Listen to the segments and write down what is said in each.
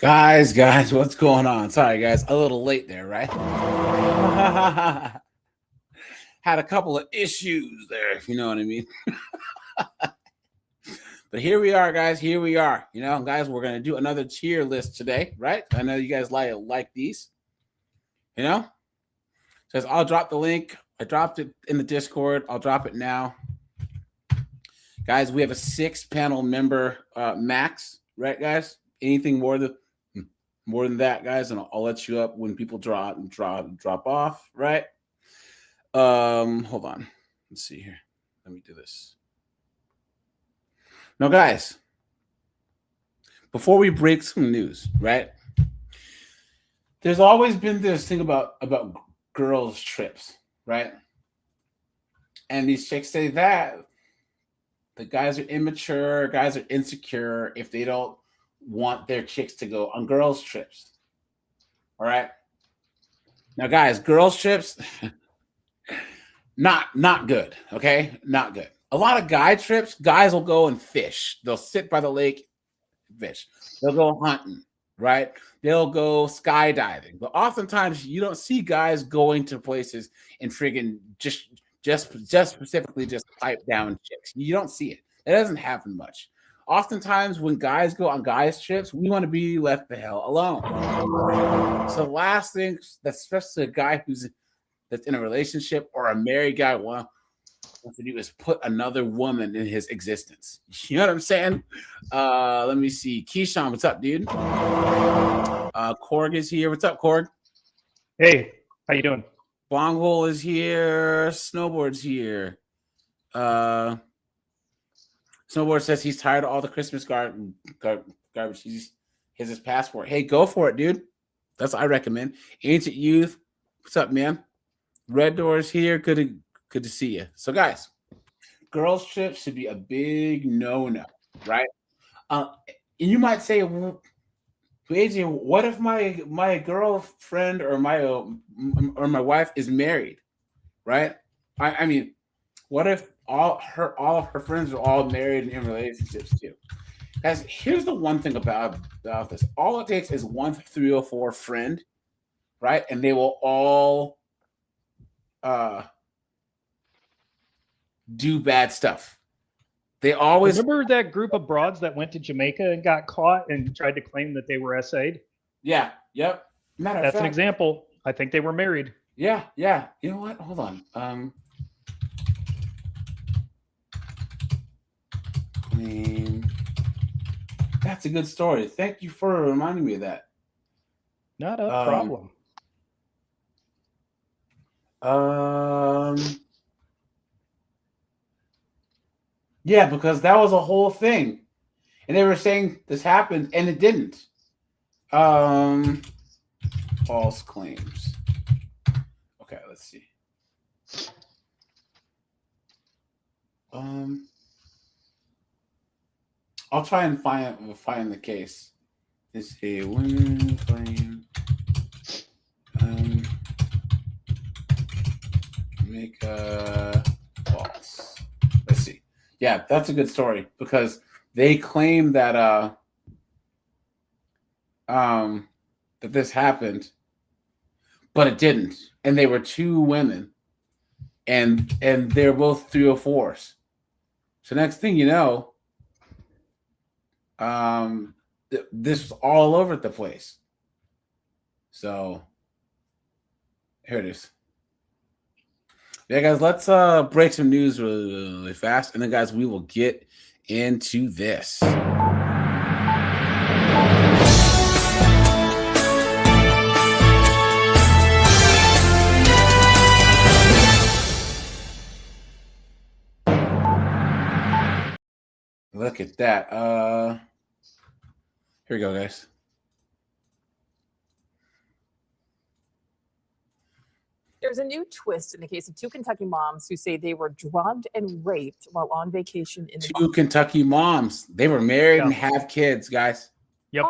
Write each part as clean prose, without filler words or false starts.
Guys, what's going on? Sorry, guys, a little late there, right? Had a couple of issues there, if you know what I mean. But here we are, guys. Here we are. Guys, we're gonna do another tier list today, right? I know you guys like these. You know, so I'll drop the link. I dropped it in the Discord. I'll drop it now, guys. We have a 6-panel member max, right, guys? Anything more than that, guys, and I'll let you up when people drop off, right? Hold on. Let's see here. Let me do this. Now, guys, before we break some news, right? There's always been this thing about girls' trips, right? And these chicks say that the guys are immature, guys are insecure if they don't want their chicks to go on girls' trips. All right. Now, guys, girls' trips, not good. Okay, not good. A lot of guy trips, guys will go and fish. They'll sit by the lake, fish. They'll go hunting, right? They'll go skydiving. But oftentimes, you don't see guys going to places and friggin' just specifically just pipe down chicks. You don't see it. It doesn't happen much. Oftentimes, when guys go on guys' trips, we want to be left the hell alone. So, the last thing, that's especially a guy that's in a relationship or a married guy wants to do is put another woman in his existence. You know what I'm saying? Let me see. Keyshawn, what's up, dude? Korg is here. What's up, Korg? Hey, how you doing? Bonghole is here. Snowboard's here. Snowboard says he's tired of all the Christmas garbage. He's his passport. Hey, go for it, dude. That's what I recommend. Ancient Youth, what's up, man? Red Doors here. Good to see you. So, guys, girls' trips should be a big no-no, right? And you might say, well, Adrian, what if my girlfriend or my wife is married, right? I mean, what if all of her friends are all married and in relationships too? Guys, here's the one thing about this. All it takes is 1 3 or 4 friend, right? And they will all do bad stuff. They always remember that group of broads that went to Jamaica and got caught and tried to claim that they were SA'd? Yeah, yep. That's an example. I think they were married. Yeah. You know what? Hold on. That's a good story. Thank you for reminding me of that. Not a problem. Yeah, because that was a whole thing. And they were saying this happened and it didn't. False claims. Okay, let's see. I'll try and find the case. Is a women claim make false. Let's see. Yeah, that's a good story because they claim that that this happened, but it didn't, and they were 2 women, and they're both 304s. So next thing you know, this was all over the place. So here it is. Yeah, guys, let's break some news really fast, and then, guys, we will get into this. Look at that. Here we go, guys. There's a new twist in the case of 2 Kentucky moms who say they were drugged and raped while on vacation in the 2 Kentucky moms. They were married and have kids, guys. Yep.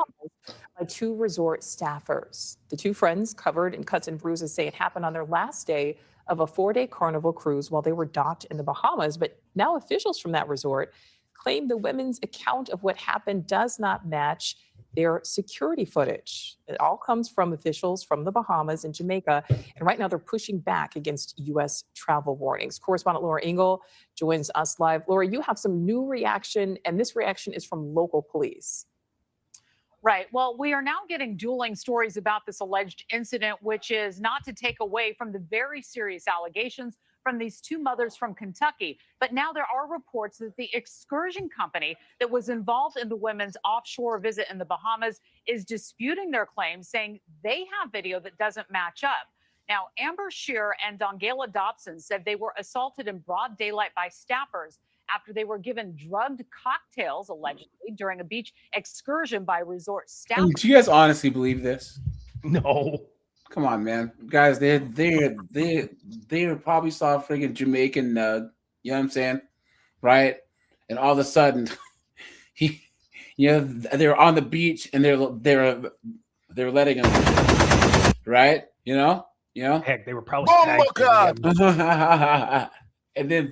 By 2 resort staffers. The 2 friends, covered in cuts and bruises, say it happened on their last day of a 4-day Carnival cruise while they were docked in the Bahamas. But now officials from that resort claim the women's account of what happened does not match their security footage. It all comes from officials from the Bahamas and Jamaica. And right now they're pushing back against U.S. travel warnings. Correspondent Laura Ingle joins us live. Laura, you have some new reaction, and this reaction is from local police. Right. Well, we are now getting dueling stories about this alleged incident, which is not to take away from the very serious allegations from these two mothers from Kentucky. But now there are reports that the excursion company that was involved in the women's offshore visit in the Bahamas is disputing their claims, saying they have video that doesn't match up. Now, Amber Shear and Dongela Dobson said they were assaulted in broad daylight by staffers after they were given drugged cocktails, allegedly, during a beach excursion by resort staff. Do you guys honestly believe this? No. Come on, man. Guys, they probably saw a friggin' Jamaican nug, you know what I'm saying? Right? And all of a sudden, they're on the beach and they're letting him, right? You know? Heck, they were probably And then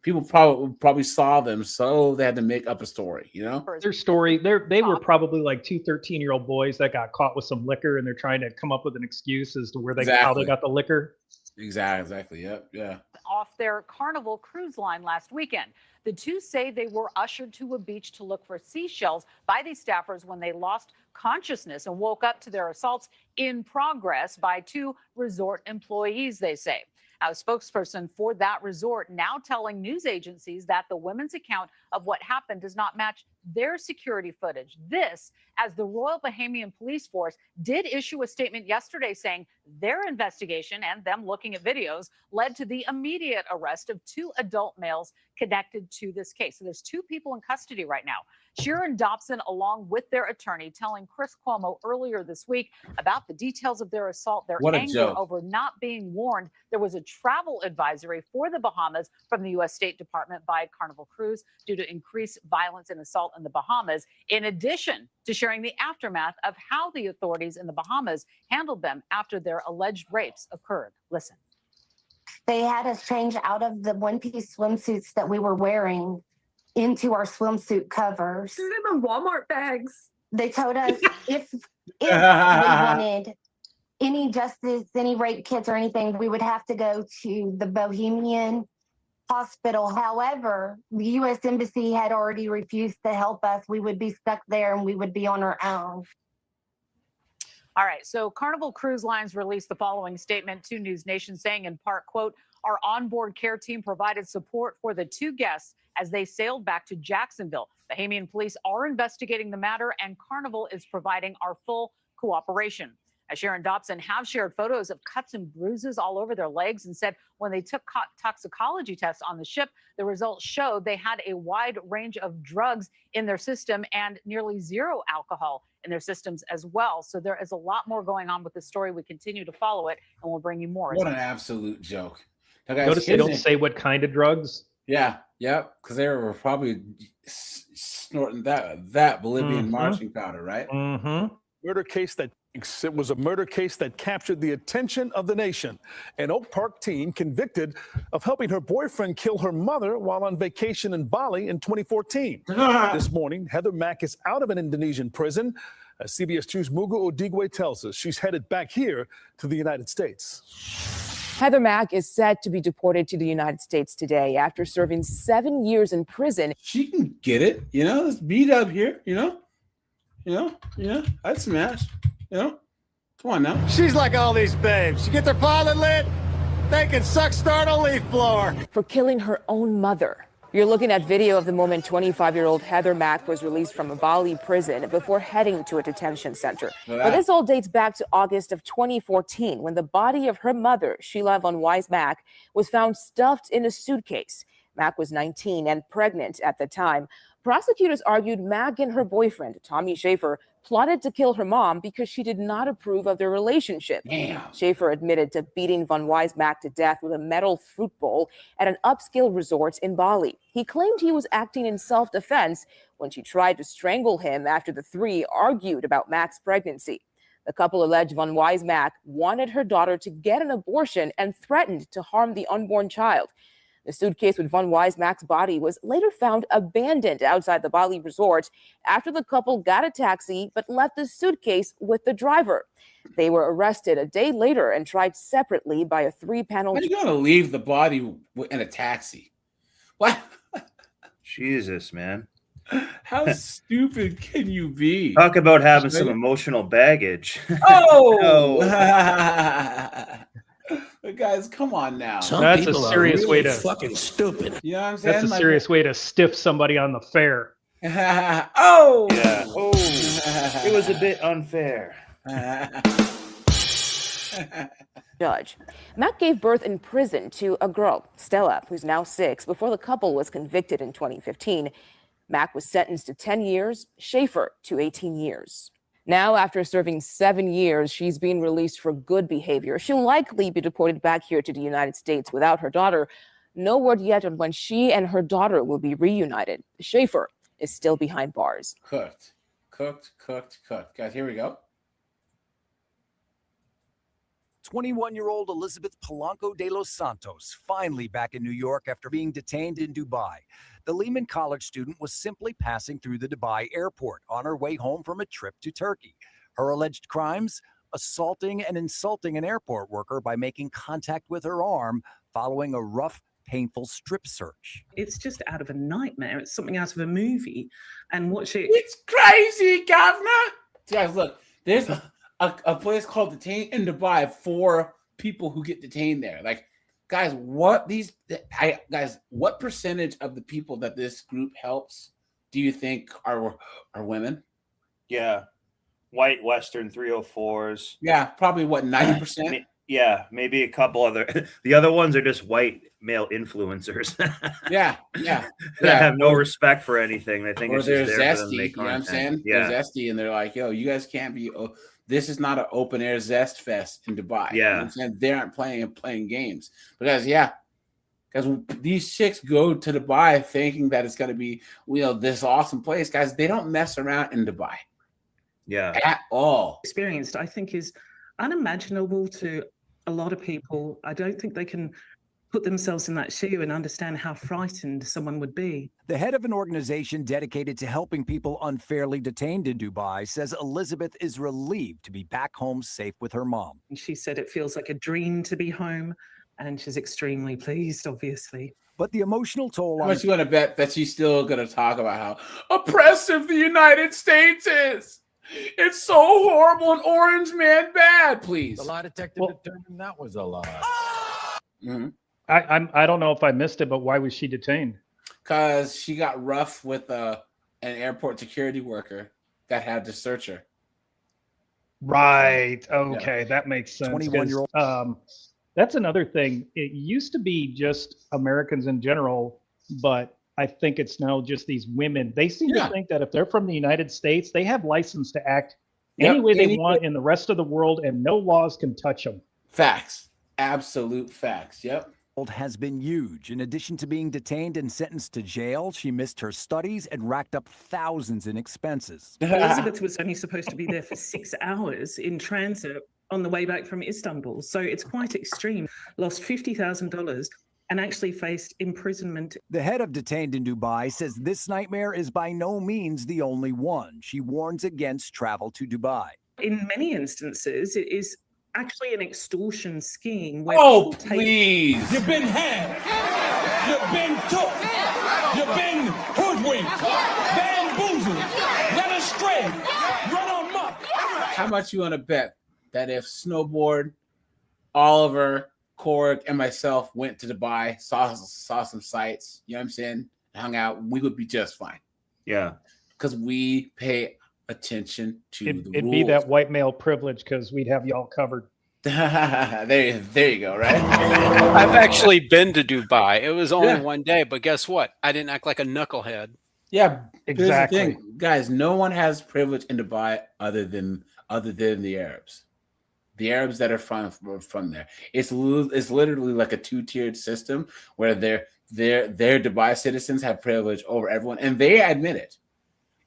people probably saw them, so they had to make up a story, you know? Their story, they were probably like two 13-year-old boys that got caught with some liquor, and they're trying to come up with an excuse as to how they got the liquor. Exactly. Yep. Yeah. Off their Carnival cruise line last weekend. The two say they were ushered to a beach to look for seashells by these staffers when they lost consciousness and woke up to their assaults in progress by two resort employees, they say. A spokesperson for that resort now telling news agencies that the women's account of what happened does not match their security footage. This, as the Royal Bahamian Police Force did issue a statement yesterday saying their investigation and them looking at videos led to the immediate arrest of two adult males connected to this case. So there's two people in custody right now. Shear and Dobson, along with their attorney, telling Chris Cuomo earlier this week about the details of their assault, their anger over not being warned. There was a travel advisory for the Bahamas from the U.S. State Department by Carnival Cruise due to increased violence and assault in the Bahamas, in addition to sharing the aftermath of how the authorities in the Bahamas handled them after their alleged rapes occurred. Listen. They had us change out of the one-piece swimsuits that we were wearing into our swimsuit covers. Threw them in Walmart bags. They told us if we wanted any justice, any rape kits or anything, we would have to go to the Bohemian Hospital. However, the U.S. Embassy had already refused to help us. We would be stuck there and we would be on our own. All right, so Carnival Cruise Lines released the following statement to News Nation saying in part, quote, our onboard care team provided support for the two guests as they sailed back to Jacksonville. Bahamian police are investigating the matter and Carnival is providing our full cooperation. Shear and Dobson have shared photos of cuts and bruises all over their legs and said when they took toxicology tests on the ship, the results showed they had a wide range of drugs in their system and nearly zero alcohol in their systems as well. So there is a lot more going on with the story. We continue to follow it and we'll bring you more. What an absolute joke. Now, guys, notice they don't say what kind of drugs. Yeah, because they were probably snorting that Bolivian marching powder, right? Murder case that it was a murder case that captured the attention of the nation. An Oak Park teen convicted of helping her boyfriend kill her mother while on vacation in Bali in 2014. This morning, Heather Mack is out of an Indonesian prison. As CBS 2's Mugu Odigwe tells us, she's headed back here to the United States. Heather Mack is set to be deported to the United States today after serving 7 years in prison. She can get it, let's beat up here, I'd smash, come on now. She's like all these babes. You get their pilot lit, they can suck start a leaf blower. For killing her own mother. You're looking at video of the moment 25-year-old Heather Mack was released from a Bali prison before heading to a detention center. But this all dates back to August of 2014 when the body of her mother, Sheila Von Wise Mack, was found stuffed in a suitcase. Mack was 19 and pregnant at the time. Prosecutors argued Mack and her boyfriend, Tommy Schaefer, plotted to kill her mom because she did not approve of their relationship. Damn. Schaefer admitted to beating Von Wise Mack to death with a metal fruit bowl at an upscale resort in Bali. He claimed he was acting in self-defense when she tried to strangle him after the three argued about Mack's pregnancy. The couple alleged Von Wise Mack wanted her daughter to get an abortion and threatened to harm the unborn child. The suitcase with Von Weismack's body was later found abandoned outside the Bali resort after the couple got a taxi but left the suitcase with the driver. They were arrested a day later and tried separately by a 3-panel. How are you going to leave the body in a taxi? What? Jesus, man. How stupid can you be? Talk about having some emotional baggage. Oh! But guys, come on now. That's a serious way to fucking stupid. You know what I'm saying? That's a serious way to stiff somebody on the fare. Oh! Yeah. Oh, it was a bit unfair. Judge. Mack gave birth in prison to a girl, Stella, who's now 6, before the couple was convicted in 2015. Mack was sentenced to 10 years, Schaefer to 18 years. Now, after serving 7 years, she's being released for good behavior. She'll likely be deported back here to the United States without her daughter. No word yet on when she and her daughter will be reunited. Schaefer is still behind bars. Cooked. Guys, here we go. 21-year-old Elizabeth Polanco de los Santos finally back in New York after being detained in Dubai. The Lehman College student was simply passing through the Dubai airport on her way home from a trip to Turkey. Her alleged crimes? Assaulting and insulting an airport worker by making contact with her arm following a rough, painful strip search. It's just out of a nightmare. It's something out of a movie. And watch it. It's crazy, governor. Guys, look, there's a place called Detain in Dubai for people who get detained there. Like, guys, what percentage of the people that this group helps do you think are women? Yeah. White Western 304s. Yeah, probably what, 90%? Yeah, maybe a couple other. The other ones are just white male influencers. Yeah. That have no respect for anything. They think Or it's they're just there for them to zesty, make you know what I'm content. saying? Yeah. They're zesty, and they're like, yo, you guys can't be. This is not an open air zest fest in Dubai. You know what I'm saying? They aren't playing games. But guys, these chicks go to Dubai thinking that it's going to be, this awesome place. Guys, they don't mess around in Dubai. Yeah. At all. Experienced, I think, is unimaginable to a lot of people. I don't think they can put themselves in that shoe and understand how frightened someone would be. The head of an organization dedicated to helping people unfairly detained in Dubai says Elizabeth is relieved to be back home safe with her mom. And she said it feels like a dream to be home, and she's extremely pleased, obviously. But the emotional toll How on much you want to bet that she's still going to talk about how oppressive the United States is? It's so horrible and Orange Man bad, please. The lie detector determined that was a lie. Mm-hmm. I don't know if I missed it, but why was she detained? Because she got rough with an airport security worker that had to search her. Right. Okay, that makes sense. 21-year-old. That's another thing. It used to be just Americans in general, but I think it's now just these women. They seem to think that if they're from the United States, they have license to act any way they want in the rest of the world, and no laws can touch them. Facts. Absolute facts. Yep. Has been huge. In addition to being detained and sentenced to jail, she missed her studies and racked up thousands in expenses. Elizabeth was only supposed to be there for 6 hours in transit on the way back from Istanbul. So it's quite extreme. Lost $50,000 and actually faced imprisonment. The head of Detained in Dubai says this nightmare is by no means the only one. She warns against travel to Dubai. In many instances, it is actually an extortion scheme. Where please. You've been had. You've been took. You've been hoodwinked. Bamboozled. Led astray. Run amok. How much you want to bet that if Snowboard, Oliver, Korg, and myself went to Dubai, saw some sights, you know what I'm saying, hung out, we would be just fine. Yeah. Because we pay attention to the It'd rules. be that white male privilege because we'd have y'all covered. there you go, right? I've actually been to Dubai. It was only one day, but guess what? I didn't act like a knucklehead. Yeah, exactly. Here's the thing, guys, no one has privilege in Dubai other than the Arabs. The Arabs that are from there. It's literally like a two-tiered system where their Dubai citizens have privilege over everyone, and they admit it.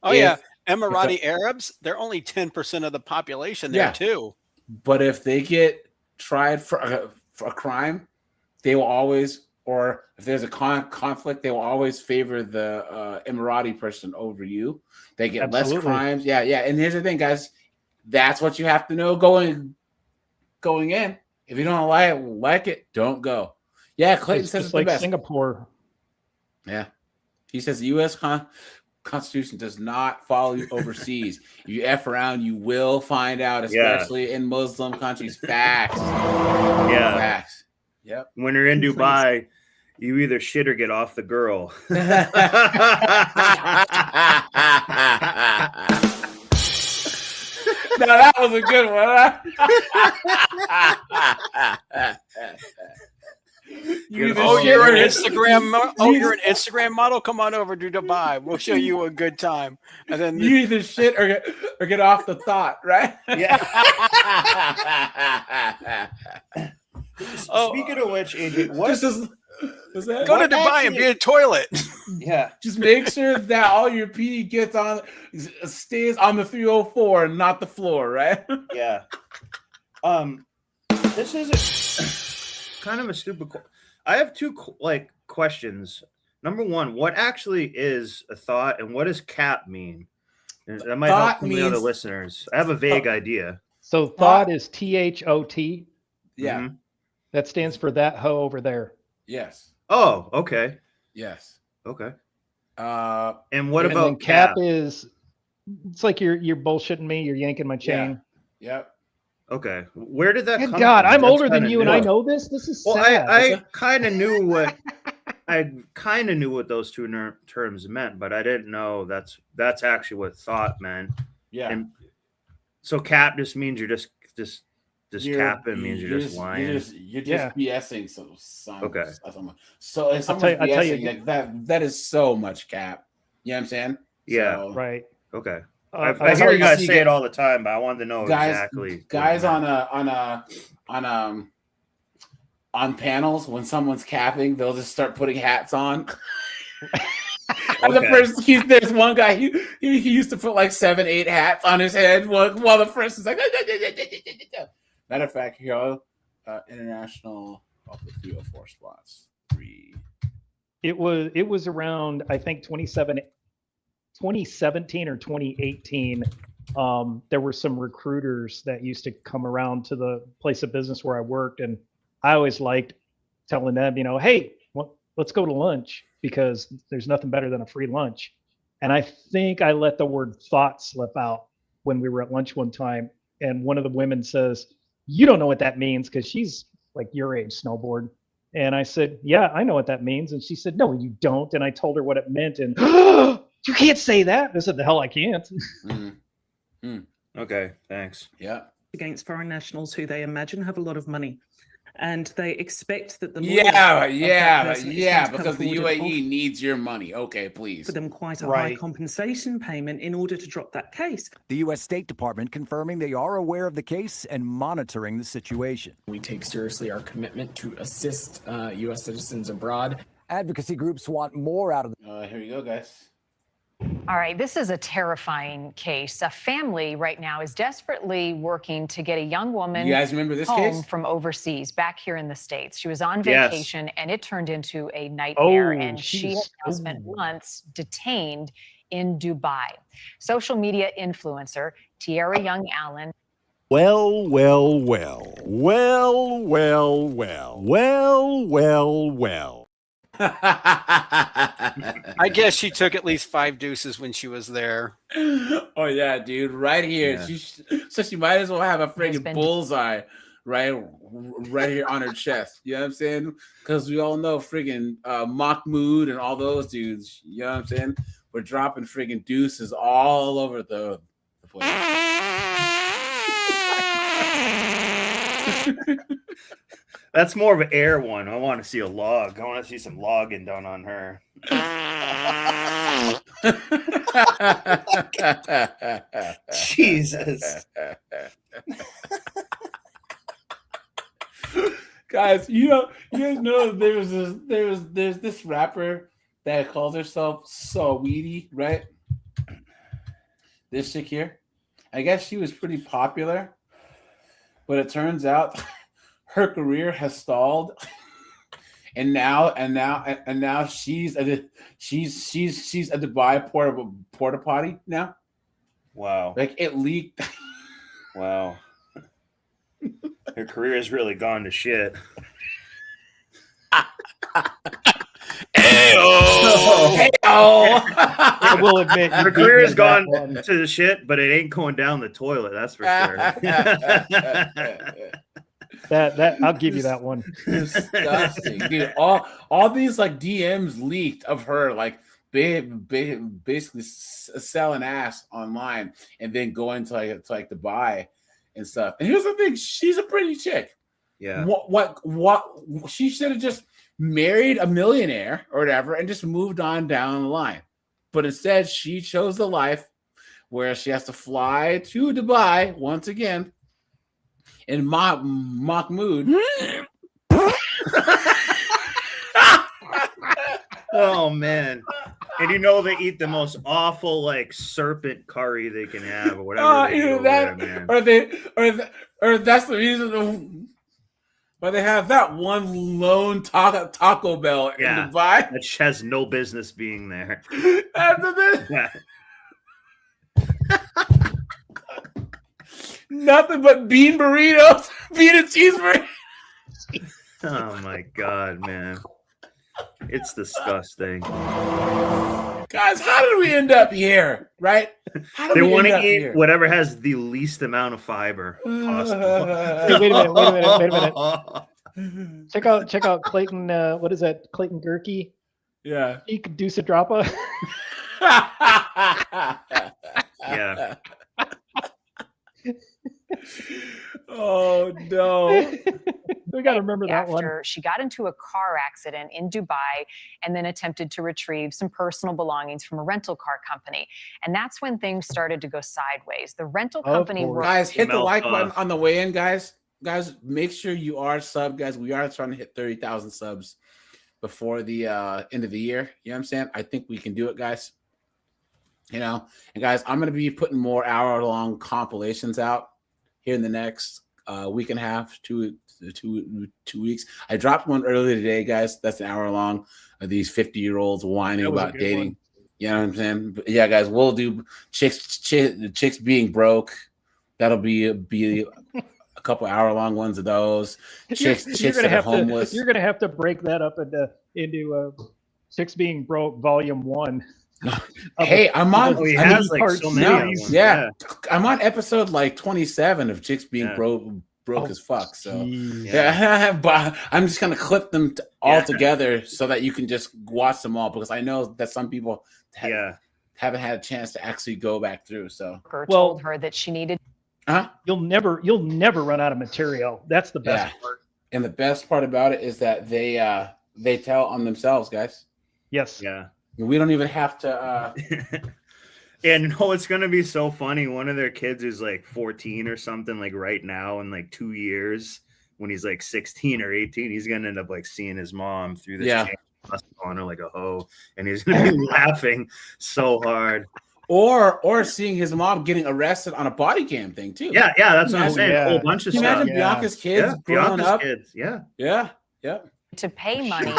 Oh yeah, Emirati Arabs, they're only 10% of the population there too. But if they get tried for a crime, they will always or if there's a conflict, they will always favor the Emirati person over you. They get less crimes. Yeah. And here's the thing, guys. That's what you have to know going in. If you don't like it, don't go. Yeah, Clayton says it's like the best. Singapore. Yeah. He says the U.S. Constitution does not follow you overseas. If you F around, you will find out, especially in Muslim countries. Facts. Yeah. Facts. Yep. When you're in Dubai, you either shit or get off the girl. No, that was a good one. You're an Instagram model. Come on over to Dubai. We'll show you a good time. And then you either shit or get off the thought, right? Yeah. Speaking of which, AJ, what go to Dubai and be a toilet. Yeah. Just make sure that all your pee stays on the 304 and not the floor, right? Yeah. This is kind of a stupid. I have two questions. Number one, what actually is a thought, and what does CAP mean? That might help some of the other listeners. I have a vague idea. So thought is THOT. Yeah. Mm-hmm. That stands for that hoe over there. Yes. Oh, okay. Yes. Okay. And what about CAP? Is it's like you're bullshitting me. You're yanking my chain. Yeah. Yep. Okay. Where did that come God, from? I'm That's older than kinda you, and new. I know this. This is Well, sad. I kind of knew what those two terms meant, but I didn't know that's actually what thought meant. Yeah. And so cap just means you're just capping means you're just lying. You're just BSing. So okay. So if someone's BSing, that is so much cap. You know what I'm saying? Yeah. So, right. Okay. I hear you guys say it all the time, but I wanted to know exactly. Guys on panels, when someone's capping, they'll just start putting hats on. And the person, there's one guy, he used to put like 7-8 hats on his head while the person's like. Matter of fact, here, international off the 304 spots. 3. It was around, I think 2017 or 2018. There were some recruiters that used to come around to the place of business where I worked, and I always liked telling them, hey, let's go to lunch, because there's nothing better than a free lunch. And I think I let the word thought slip out when we were at lunch one time, and one of the women says, you don't know what that means, because she's like your age, Snowboard. And I said, yeah, I know what that means. And she said, no, you don't. And I told her what it meant, and you can't say that. I said, the hell I can't. Okay, thanks. Yeah. Against foreign nationals who they imagine have a lot of money, and they expect that the because the UAE needs your money. Okay, please. For them quite a high compensation payment in order to drop that case. The U.S. State Department confirming they are aware of the case and monitoring the situation. We take seriously our commitment to assist U.S. citizens abroad. Advocacy groups want more out of here you go, guys. All right, this is a terrifying case. A family right now is desperately working to get a young woman you guys remember this home case? from overseas back here in the States. She was on vacation and it turned into a nightmare, and she has now spent months detained in Dubai. Social media influencer Tierra Young Allen. Well. I guess she took at least 5 deuces when she was there. Oh yeah, dude, right here. Yeah. So she might as well have a friggin' bullseye right here on her chest. You know what I'm saying? Because we all know friggin' Mahmoud and all those dudes. You know what I'm saying? We're dropping friggin' deuces all over the place. That's more of an air one. I want to see a log. I want to see some logging done on her. Jesus. Guys, you guys know there's this rapper that calls herself Saweetie, right? This chick here. I guess she was pretty popular, but it turns out her career has stalled, and now she's at a Dubai porta potty now. Wow. Like it leaked. Wow. Her career has really gone to shit. I will admit, her career has gone to the shit, but it ain't going down the toilet. That's for sure. that I'll give you that one. Disgusting, dude. All these like DMs leaked of her like basically selling ass online and then going to like Dubai and stuff. And here's the thing: she's a pretty chick. Yeah. What? She should have just married a millionaire or whatever and just moved on down the line. But instead, she chose the life where she has to fly to Dubai once again in mock mood. Oh man. And you know they eat the most awful like serpent curry they can have or whatever. Either that or that's the reason why they have that one lone Taco Bell in Dubai that has no business being there. After this, nothing but bean burritos, bean and cheeseburger. Oh my god, man. It's disgusting. Guys, how did we end up here? Right? They want to eat whatever has the least amount of fiber possible. Hey, wait a minute. Check out Clayton. What is that? Clayton Gurkey. Yeah. He could do Sadrapa. Yeah. Oh no. We got to remember that one. She got into a car accident in Dubai and then attempted to retrieve some personal belongings from a rental car company. And that's when things started to go sideways. The rental company guys, hit the like button on the way in, guys. Guys, make sure you are sub, guys. We are trying to hit 30,000 subs before the end of the year. You know what I'm saying? I think we can do it, guys. You know, and guys, I'm going to be putting more hour-long compilations out here in the next week and a half, two weeks. I dropped one earlier today, guys. That's an hour long of these 50-year-olds whining about dating. One. You know what I'm saying? But yeah, guys, we'll do chicks being broke. That'll be a couple hour-long ones of those. Chicks that are homeless. You're gonna have to break that up into Chicks Being Broke Volume 1. Hey, I'm on. He has like so many. Yeah, I'm on episode like 27 of Chicks Being broke as fuck. So yeah, but I'm just gonna clip them all together so that you can just watch them all because I know that some people haven't had a chance to actually go back through. So told her that she needed. You'll never run out of material. That's the best part. And the best part about it is that they tell on themselves, guys. Yes. Yeah. We don't even have to. And no, it's gonna be so funny. One of their kids is like 14 or something, like right now in like 2 years. When he's like 16 or 18, he's gonna end up like seeing his mom through this chain on her like a hoe, and he's gonna be laughing so hard. Or seeing his mom getting arrested on a body cam thing too. Yeah, that's what I'm saying. A whole bunch of stuff. Imagine Bianca's kids growing up. Kids. Yeah. To pay money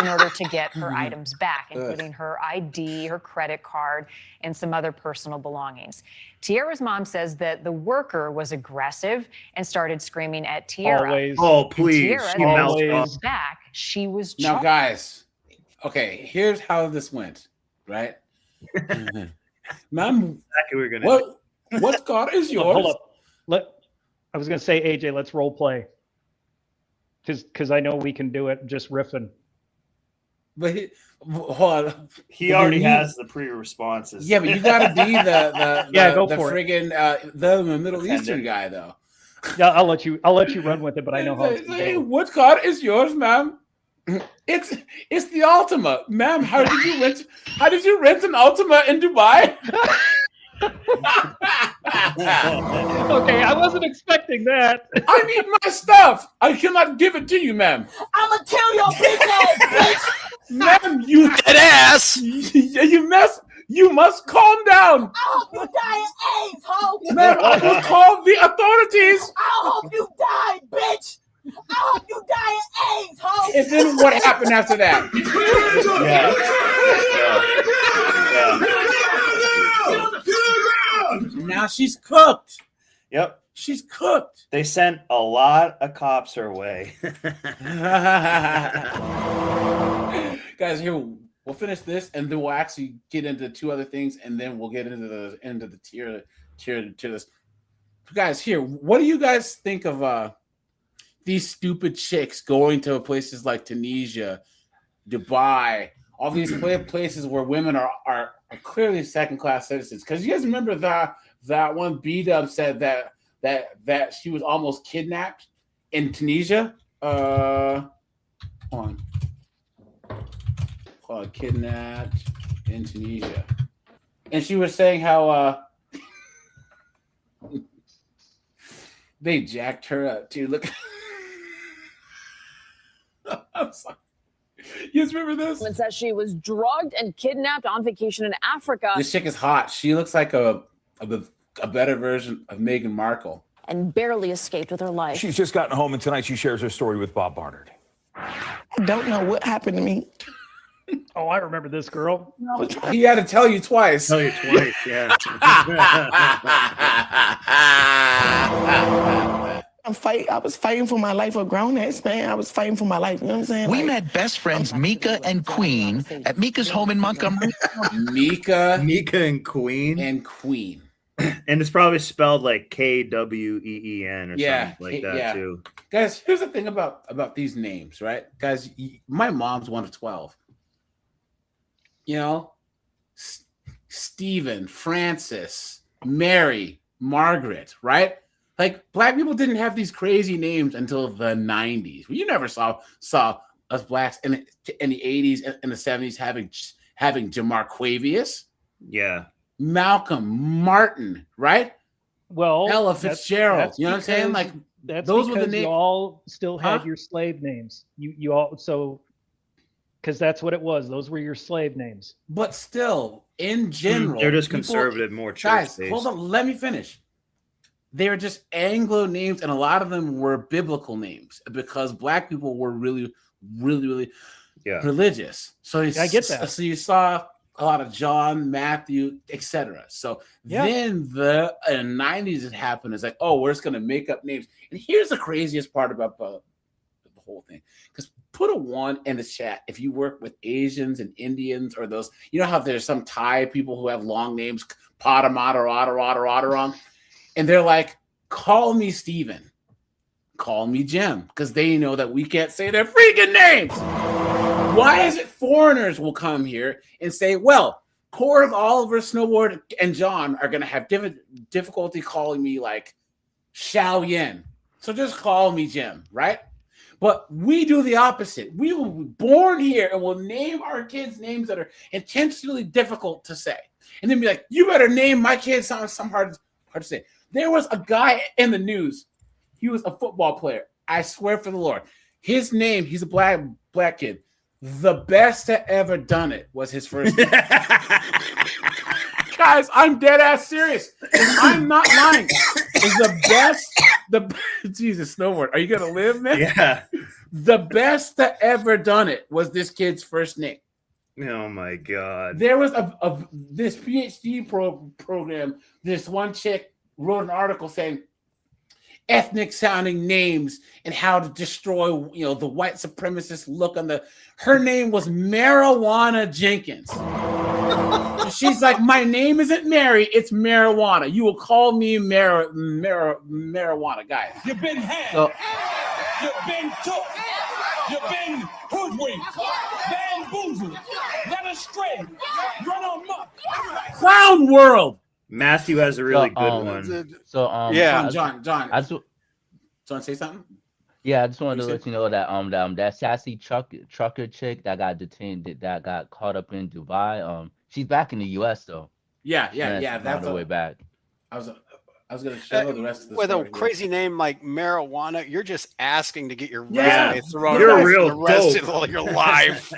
in order to get her items back, including her ID, her credit card, and some other personal belongings. Tiara's mom says that the worker was aggressive and started screaming at Tiara. Always. Oh, please. Tiara back. She was now, guys. Okay, here's how this went. Right, ma'am. Exactly what what car is yours? Hold up. I was gonna say, AJ, let's role play. Because I know we can do it just riffing. But hold on. He already has the pre-responses. Yeah, but you got to be the go for friggin' the Middle Eastern guy though. Yeah, I'll let you run with it, but I know how. Hey, what car is yours, ma'am? It's the Altima, ma'am. How did you rent an Altima in Dubai? Okay, I wasn't expecting that. I need my stuff. I cannot give it to you, ma'am. I'm gonna kill your big ass, bitch. Ma'am, you dead ass. You must calm down. I hope you die of AIDS, ho. Ma'am, I will call the authorities. I hope you die, bitch. I hope you die of AIDS, ho. And then what happened after that. Now she's cooked. Yep. She's cooked. They sent a lot of cops her way. Guys, here we'll finish this, and then we'll actually get into two other things, and then we'll get into the tier this. Guys, here, what do you guys think of these stupid chicks going to places like Tunisia, Dubai, all these places where women are clearly second-class citizens? Because you guys remember that one B-Dub said that she was almost kidnapped in Tunisia. Hold on, kidnapped in Tunisia, and she was saying how they jacked her up too. Look, I'm sorry. You guys remember this? It says she was drugged and kidnapped on vacation in Africa. This chick is hot. She looks like a better version of Meghan Markle. And barely escaped with her life. She's just gotten home, and tonight she shares her story with Bob Barnard. I don't know what happened to me. Oh, I remember this girl. He had to tell you twice. Tell you twice, yeah. I was fighting for my life. A grown ass man. I was fighting for my life. You know what I'm saying? We met best friends Mika and Queen at Mika's home in Montgomery. Mika and Queen. And it's probably spelled like KWEEN or something like that too. Guys, here's the thing about these names, right? Guys, my mom's one of 12. You know, Stephen, Francis, Mary, Margaret, right? Like, black people didn't have these crazy names until the 90s. You never saw us blacks in the 80s and the 70s having Jamarquavius. Yeah. Malcolm, Martin, right? Well, Ella Fitzgerald. You know what I'm saying? Like, those were the names. You all still had your slave names. You all, so, because that's what it was. Those were your slave names. But still, in general, they're just conservative, more church-based. Guys, hold on. Let me finish. They were just Anglo names, and a lot of them were biblical names because black people were really religious. So I get that. So you saw a lot of John, Matthew, etc. So then in the 90s it happened. It's like, oh, we're just going to make up names. And here's the craziest part about the whole thing. Because put a 1 in the chat if you work with Asians and Indians or those. You know how there's some Thai people who have long names, Padamata or Otterong. And they're like, call me Steven. Call me Jim. Because they know that we can't say their freaking names. Why is it foreigners will come here and say, well, Corv, Oliver, Snowboard, and John are going to have difficulty calling me like Xiao Yin. So just call me Jim, right? But we do the opposite. We were born here and we'll name our kids names that are intentionally difficult to say. And then be like, you better name my kid something hard to say. There was a guy in the news. He was a football player. I swear for the Lord. His name, he's a black kid. The best that ever done it was his first name. Guys, I'm dead ass serious. I'm not lying. Is Jesus, Snowboard. Are you gonna live, man? Yeah. The best that ever done it was this kid's first name. Oh my God. There was this PhD program. This one chick wrote an article saying ethnic sounding names and how to destroy, the white supremacist look on her name was Marijuana Jenkins. She's like, my name isn't Mary, it's Marijuana. You will call me Marijuana, guys. You've been had. You've been took. You've been hoodwinked. Bamboozled. Led astray. Run amok. Clown world. Matthew has a really good one. John. John, say something. Yeah, I just wanted to let you know that that sassy trucker chick that got detained, that got caught up in Dubai. She's back in the U.S. though. Yeah. That's the way back. I was gonna show the rest of the with story a crazy name like Marijuana. You're just asking to get your Yeah. resume thrown You're away a real for the rest dope. of your life.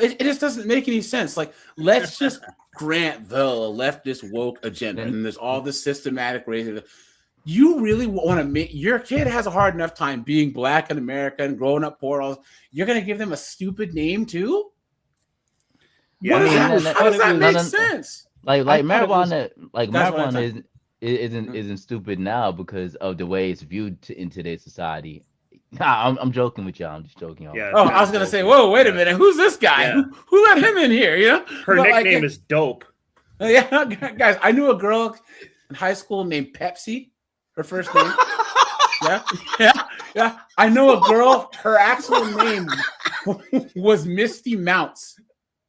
It just doesn't make any sense. Like, let's just grant the leftist woke agenda, and there's all this systematic racism. You really want to make your kid has a hard enough time being black in America and growing up poor. You're going to give them a stupid name too? Yeah, How does that make sense? Like marijuana isn't stupid now because of the way it's viewed in today's society. Nah, I'm joking with y'all. I'm just joking. Yeah, I was gonna say, whoa, wait a minute, who's this guy? Yeah. Who let him in here? You know, her nickname is Dope. Yeah, guys, I knew a girl in high school named Pepsi. Her first name. Yeah. I know a girl. Her actual name was Misty Mounts.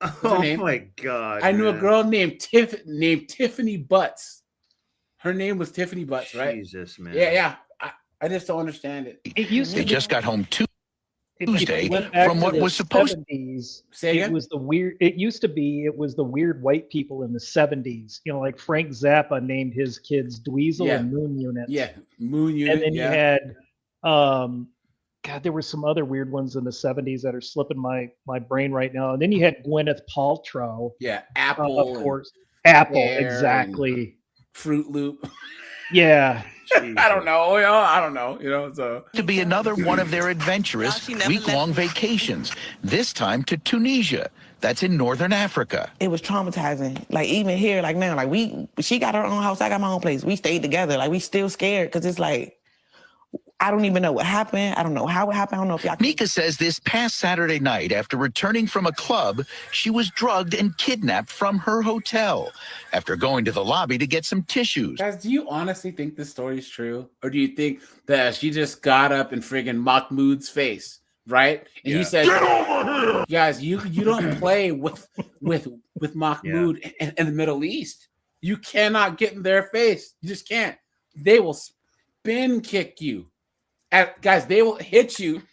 Oh my god! I knew a girl named Tiffany Butts. Her name was Tiffany Butts, right? Jesus, man. Yeah. I just don't understand it. They just got home Tuesday from from what was supposed. 70s, Say it again? was the weird. It used to be. It was the weird white people in the 70s. You know, like Frank Zappa named his kids Dweezil and Moon Unit. Yeah, Moon Unit. And then you had, God, there were some other weird ones in the 70s that are slipping my brain right now. And then you had Gwyneth Paltrow. Yeah, Apple, of course. Apple, Pear exactly. Fruit Loop. Yeah. I don't know. I don't know. So To be another one of their adventurous week-long vacations, this time to Tunisia. That's in northern Africa. It was traumatizing. Like even here, like now, like she got her own house, I got my own place. We stayed together. Like we still scared because it's like, I don't even know what happened. I don't know how it happened. I don't know if y'all. Mika says this past Saturday night, after returning from a club, she was drugged and kidnapped from her hotel after going to the lobby to get some tissues. Guys, do you honestly think this story is true? Or do you think that she just got up in friggin' Mahmoud's face, right? And he said, "Get over here!" Guys, you don't play with Mahmoud in the Middle East. You cannot get in their face. You just can't. They will spin kick you. Guys, they will hit you,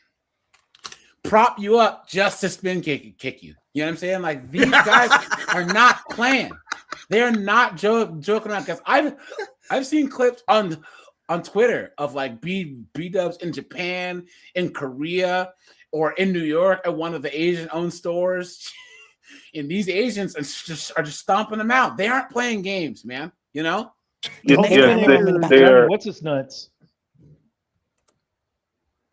prop you up just to spin kick you. You know what I'm saying? Like, these guys are not playing. They're not joking around. Because I've seen clips on Twitter of like B-dubs in Japan, in Korea, or in New York at one of the Asian-owned stores. And these Asians are just stomping them out. They aren't playing games, man. You know? Johnny, what's his nuts?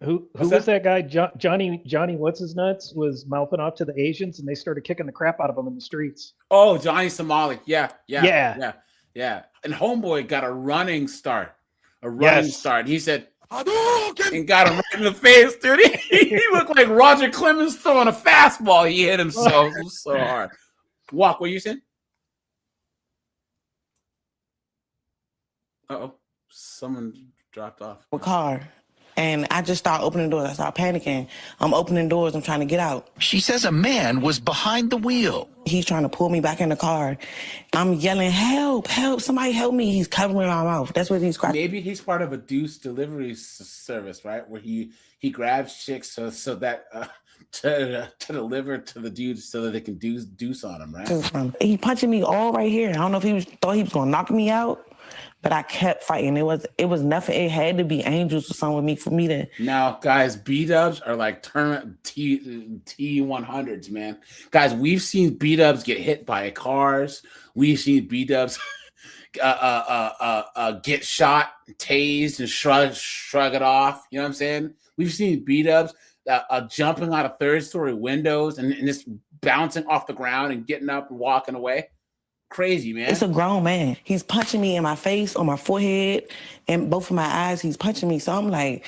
Who was that guy? Johnny, what's his nuts? Was mouthing off to the Asians, and they started kicking the crap out of him in the streets. Oh, Johnny Somali. Yeah. And Homeboy got a running start. He said, and got him right in the face, dude. He looked like Roger Clemens throwing a fastball. He hit him so hard. Walk, what you saying? Uh-oh. Someone dropped off. A car. And I just start opening doors. I start panicking. I'm opening doors. I'm trying to get out. She says a man was behind the wheel. He's trying to pull me back in the car. I'm yelling, help, help, somebody help me. He's covering my mouth. That's what he's crying. Maybe he's part of a deuce delivery service, right? Where he grabs chicks so that to deliver to the dudes so that they can deuce on him, right? He punching me all right here. I don't know if he thought he was going to knock me out. But I kept fighting. It was nothing. It had to be angels or something with me for me to. Now, guys, B-dubs are like T100s, man. Guys, we've seen B-dubs get hit by cars. We've seen B-dubs get shot, tased, and shrug it off. You know what I'm saying? We've seen B-dubs jumping out of third-story windows and just bouncing off the ground and getting up and walking away. Crazy, man. It's a grown man. He's punching me in my face, on my forehead, and both of my eyes. He's punching me. So I'm like,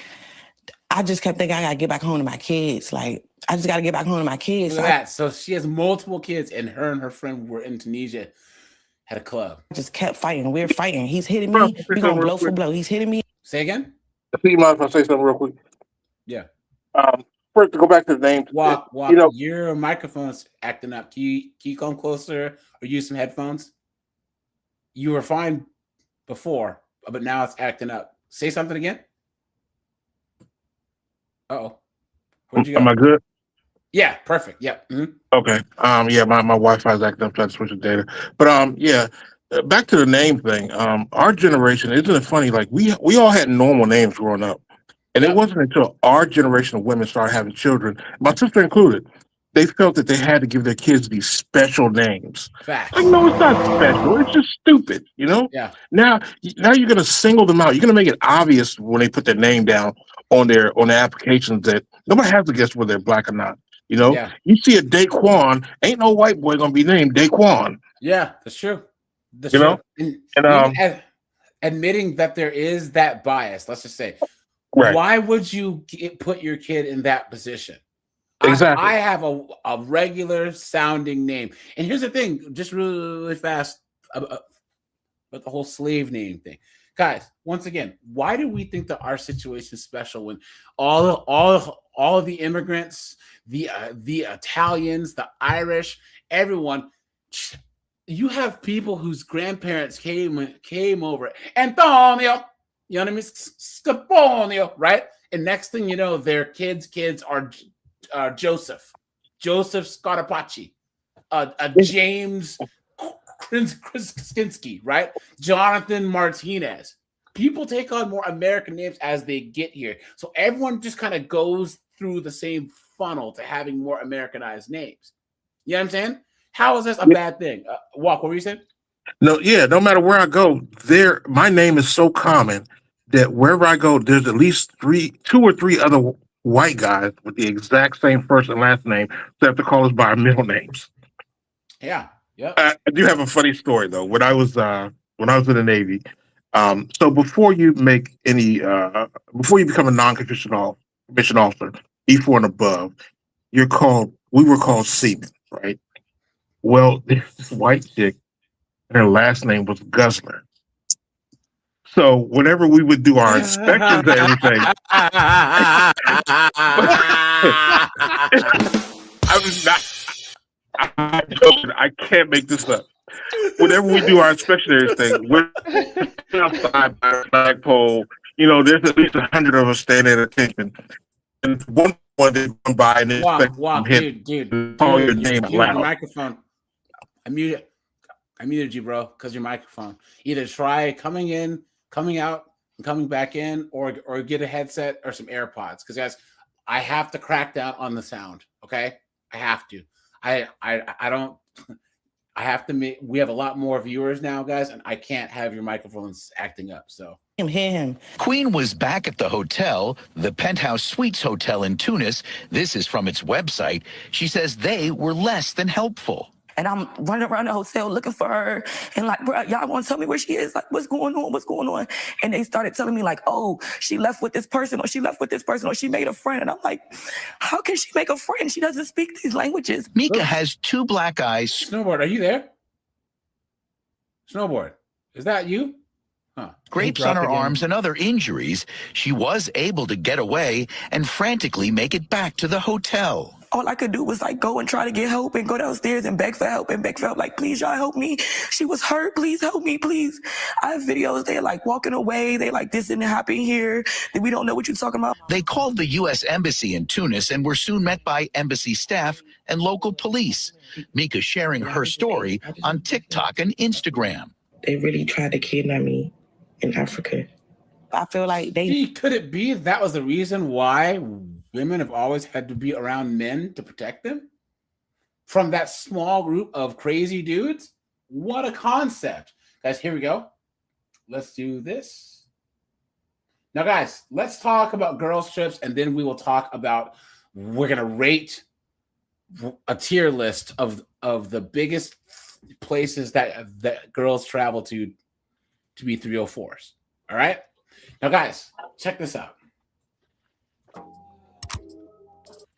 I just kept thinking I gotta get back home to my kids. Like, I just gotta get back home to my kids. Look at that. So she has multiple kids, and her friend were in Tunisia, had a club. I just kept fighting. We're fighting. He's hitting me. We're going blow for blow. He's hitting me. Say again? Do you mind if I say something real quick? Yeah. First, to go back to the names. Walk. You know, your microphone's acting up. Can you come closer or use some headphones? You were fine before, but now it's acting up. Say something again. Uh-oh. Where'd you go? Am I good? Yeah, perfect. Yeah. Mm-hmm. Okay. Yeah, my Wi-Fi's acting up, so I had to switch the data. But yeah. Back to the name thing. Our generation, isn't it funny? Like we all had normal names growing up. And it wasn't until our generation of women started having children, my sister included, they felt that they had to give their kids these special names. Fact. Like, no, it's not special. It's just stupid, you know? Yeah. Now you're gonna single them out. You're gonna make it obvious when they put their name down on their applications that nobody has to guess whether they're black or not. You know, you see a Daquan, ain't no white boy gonna be named Daquan. Yeah, that's true. That's you know, true. and admitting that there is that bias, let's just say, right. Why would you put your kid in that position? Exactly. I have a regular sounding name. And here's the thing, just really fast about the whole slave name thing. Guys, once again, why do we think that our situation is special when all of the immigrants, the Italians, the Irish, everyone, you have people whose grandparents came over, Antonio, you know what I mean, Scaponio, right? And next thing you know, their kids are Joseph Scarapacci, James Krasinski, right? Jonathan Martinez. People take on more American names as they get here. So everyone just kind of goes through the same funnel to having more Americanized names. You know what I'm saying? How is this a bad thing? Walk, what were you saying? No, yeah, no matter where I go, my name is so common that wherever I go, there's at least 2 or 3 other white guys with the exact same first and last name that have to call us by our middle names. Yeah. Yeah. I do have a funny story though. When I was in the Navy, so before you make any before you become a non-commissioned mission officer, E4 and above, we were called seamen, right? Well, this white chick, her last name was Guzzler. So whenever we would do our inspections and everything, I'm joking. I can't make this up. Whenever we do our inspection and everything, we're outside by a flagpole. You know, there's at least 100 of us standing at attention. And one they come by and inspect dude, call your name your loud. microphone. I muted you, bro, because your microphone. Either try coming in, coming out, and coming back in, or get a headset or some AirPods. Because guys, I have to crack down on the sound. Okay, I have to. I don't. I have to make. We have a lot more viewers now, guys, and I can't have your microphones acting up. So. Queen was back at the hotel, the Penthouse Suites Hotel in Tunis. This is from its website. She says they were less than helpful. And I'm running around the hotel looking for her. And like, bro, y'all want to tell me where she is? Like, what's going on? What's going on? And they started telling me like, oh, she left with this person, or she left with this person, or she made a friend. And I'm like, how can she make a friend? She doesn't speak these languages. Mika has 2 black eyes. Snowboard, are you there? Snowboard, is that you? Huh. Grapes on her arms and other injuries. She was able to get away and frantically make it back to the hotel. All I could do was like go and try to get help and go downstairs and beg for help like, please, y'all help me. She was hurt. Please help me, please. I have videos. They're like walking away. They like, this didn't happen here. We don't know what you're talking about. They called the U.S. Embassy in Tunis and were soon met by embassy staff and local police. Mika sharing her story on TikTok and Instagram. They really tried to kidnap me in Africa. I feel like could it be that was the reason why women have always had to be around men to protect them from that small group of crazy dudes? What a concept. Guys, here we go. Let's do this. Now, guys, let's talk about girls' trips, and then we will talk about, we're going to rate a tier list of the biggest places that girls travel to be 304s. All right? Now, guys, check this out.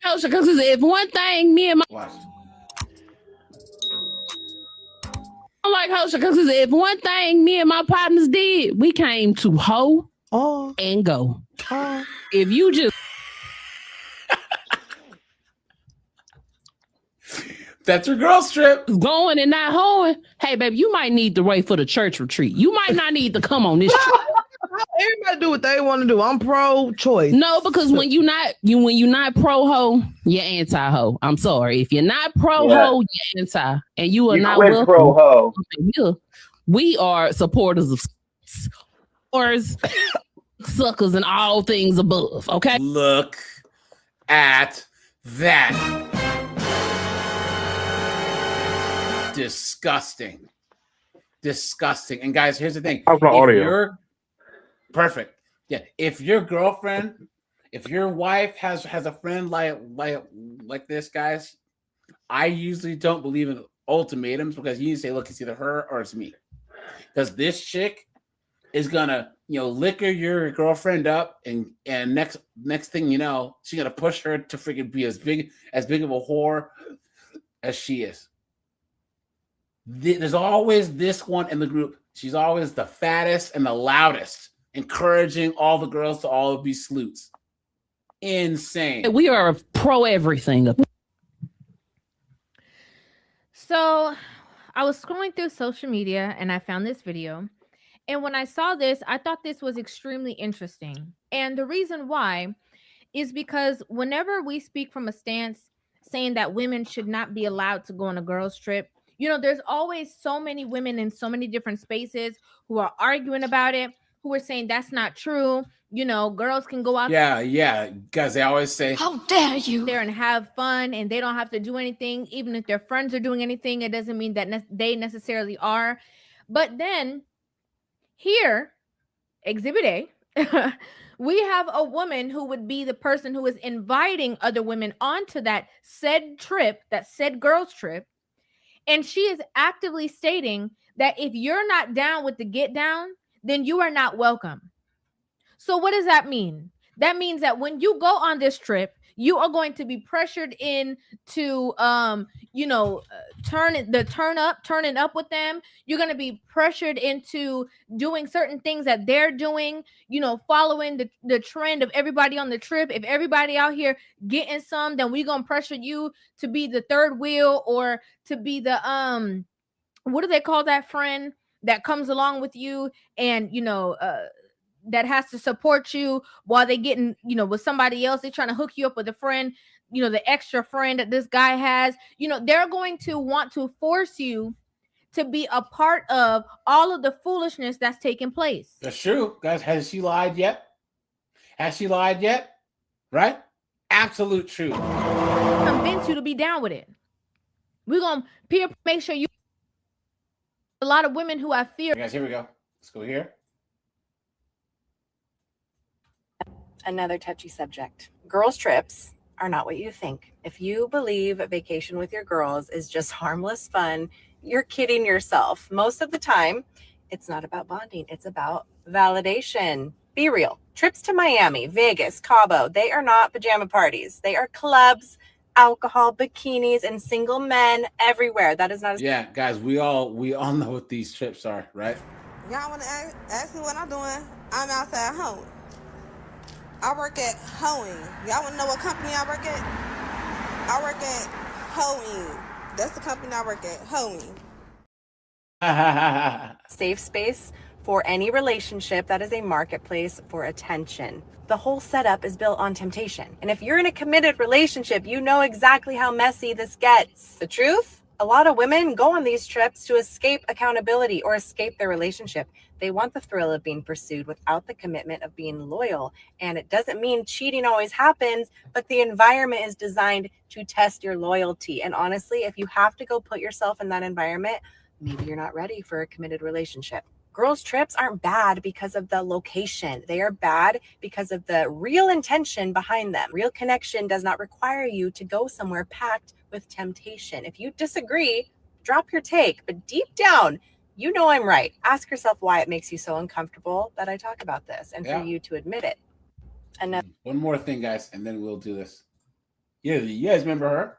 Because if one thing me and my Watch. I'm like Hosha, because if one thing me and my partners did, we came to hoe and go. If you just that's your girls trip. Going and not hoeing. Hey, baby, you might need to wait for the church retreat. You might not need to come on this trip. Everybody do what they want to do. I'm pro-choice. No, because when you're not pro-ho, you're anti-ho. I'm sorry. If you're not pro-ho, you're anti. And you are not welcome. Pro-ho. We are supporters of suckers and all things above. Okay. Look at that. disgusting. Disgusting. And guys, here's the thing. How's my audio? You're perfect. Yeah. If your girlfriend, if your wife has a friend like this, guys, I usually don't believe in ultimatums because you need to say, look, it's either her or it's me. Because this chick is gonna, liquor your girlfriend up, and next thing you know, she's gonna push her to freaking be as big of a whore as she is. There's always this one in the group. She's always the fattest and the loudest, encouraging all the girls to all be sleuths. Insane. We are pro everything. So I was scrolling through social media and I found this video. And when I saw this, I thought this was extremely interesting. And the reason why is because whenever we speak from a stance saying that women should not be allowed to go on a girls' trip, there's always so many women in so many different spaces who are arguing about it, who are saying that's not true. Girls can go out. Yeah. Guys, they always say, how dare you, there and have fun, and they don't have to do anything. Even if their friends are doing anything, it doesn't mean that they necessarily are. But then here, Exhibit A, we have a woman who would be the person who is inviting other women onto that said trip, that said girls' trip. And she is actively stating that if you're not down with the get down, then you are not welcome. So what does that mean? That means that when you go on this trip, you are going to be pressured into, turning up with them. You're going to be pressured into doing certain things that they're doing, following the trend of everybody on the trip. If everybody out here getting some, then we're going to pressure you to be the third wheel or to be the, what do they call that friend that comes along with you and, that has to support you while they getting, with somebody else. They're trying to hook you up with a friend, the extra friend that this guy has. They're going to want to force you to be a part of all of the foolishness that's taking place. That's true. Guys, has she lied yet? Right? Absolute truth. Convince you to be down with it. We're going to make sure you. A lot of women who have fear. Guys, here we go. Let's go here. Another touchy subject. Girls' trips are not what you think. If you believe a vacation with your girls is just harmless fun, you're kidding yourself. Most of the time, it's not about bonding. It's about validation. Be real. Trips to Miami, Vegas, Cabo, they are not pajama parties. They are clubs, alcohol, bikinis, and single men everywhere. That is not. Yeah, guys, we all know what these trips are, right? Y'all want to ask me what I'm doing? I'm outside home. I work at Hoeing. Y'all want to know what company I work at? I work at Hoeing. That's the company I work at, Hoeing. Safe space for any relationship that is a marketplace for attention. The whole setup is built on temptation. And if you're in a committed relationship, you know exactly how messy this gets. The truth? A lot of women go on these trips to escape accountability or escape their relationship. They want the thrill of being pursued without the commitment of being loyal. And it doesn't mean cheating always happens, but the environment is designed to test your loyalty. And honestly, if you have to go put yourself in that environment, maybe you're not ready for a committed relationship. Girls' trips aren't bad because of the location. They are bad because of the real intention behind them. Real connection does not require you to go somewhere packed with temptation. If you disagree, drop your take. But deep down, you know I'm right. Ask yourself why it makes you so uncomfortable that I talk about this and for you to admit it. One more thing, guys, and then we'll do this. Yeah, you guys remember her?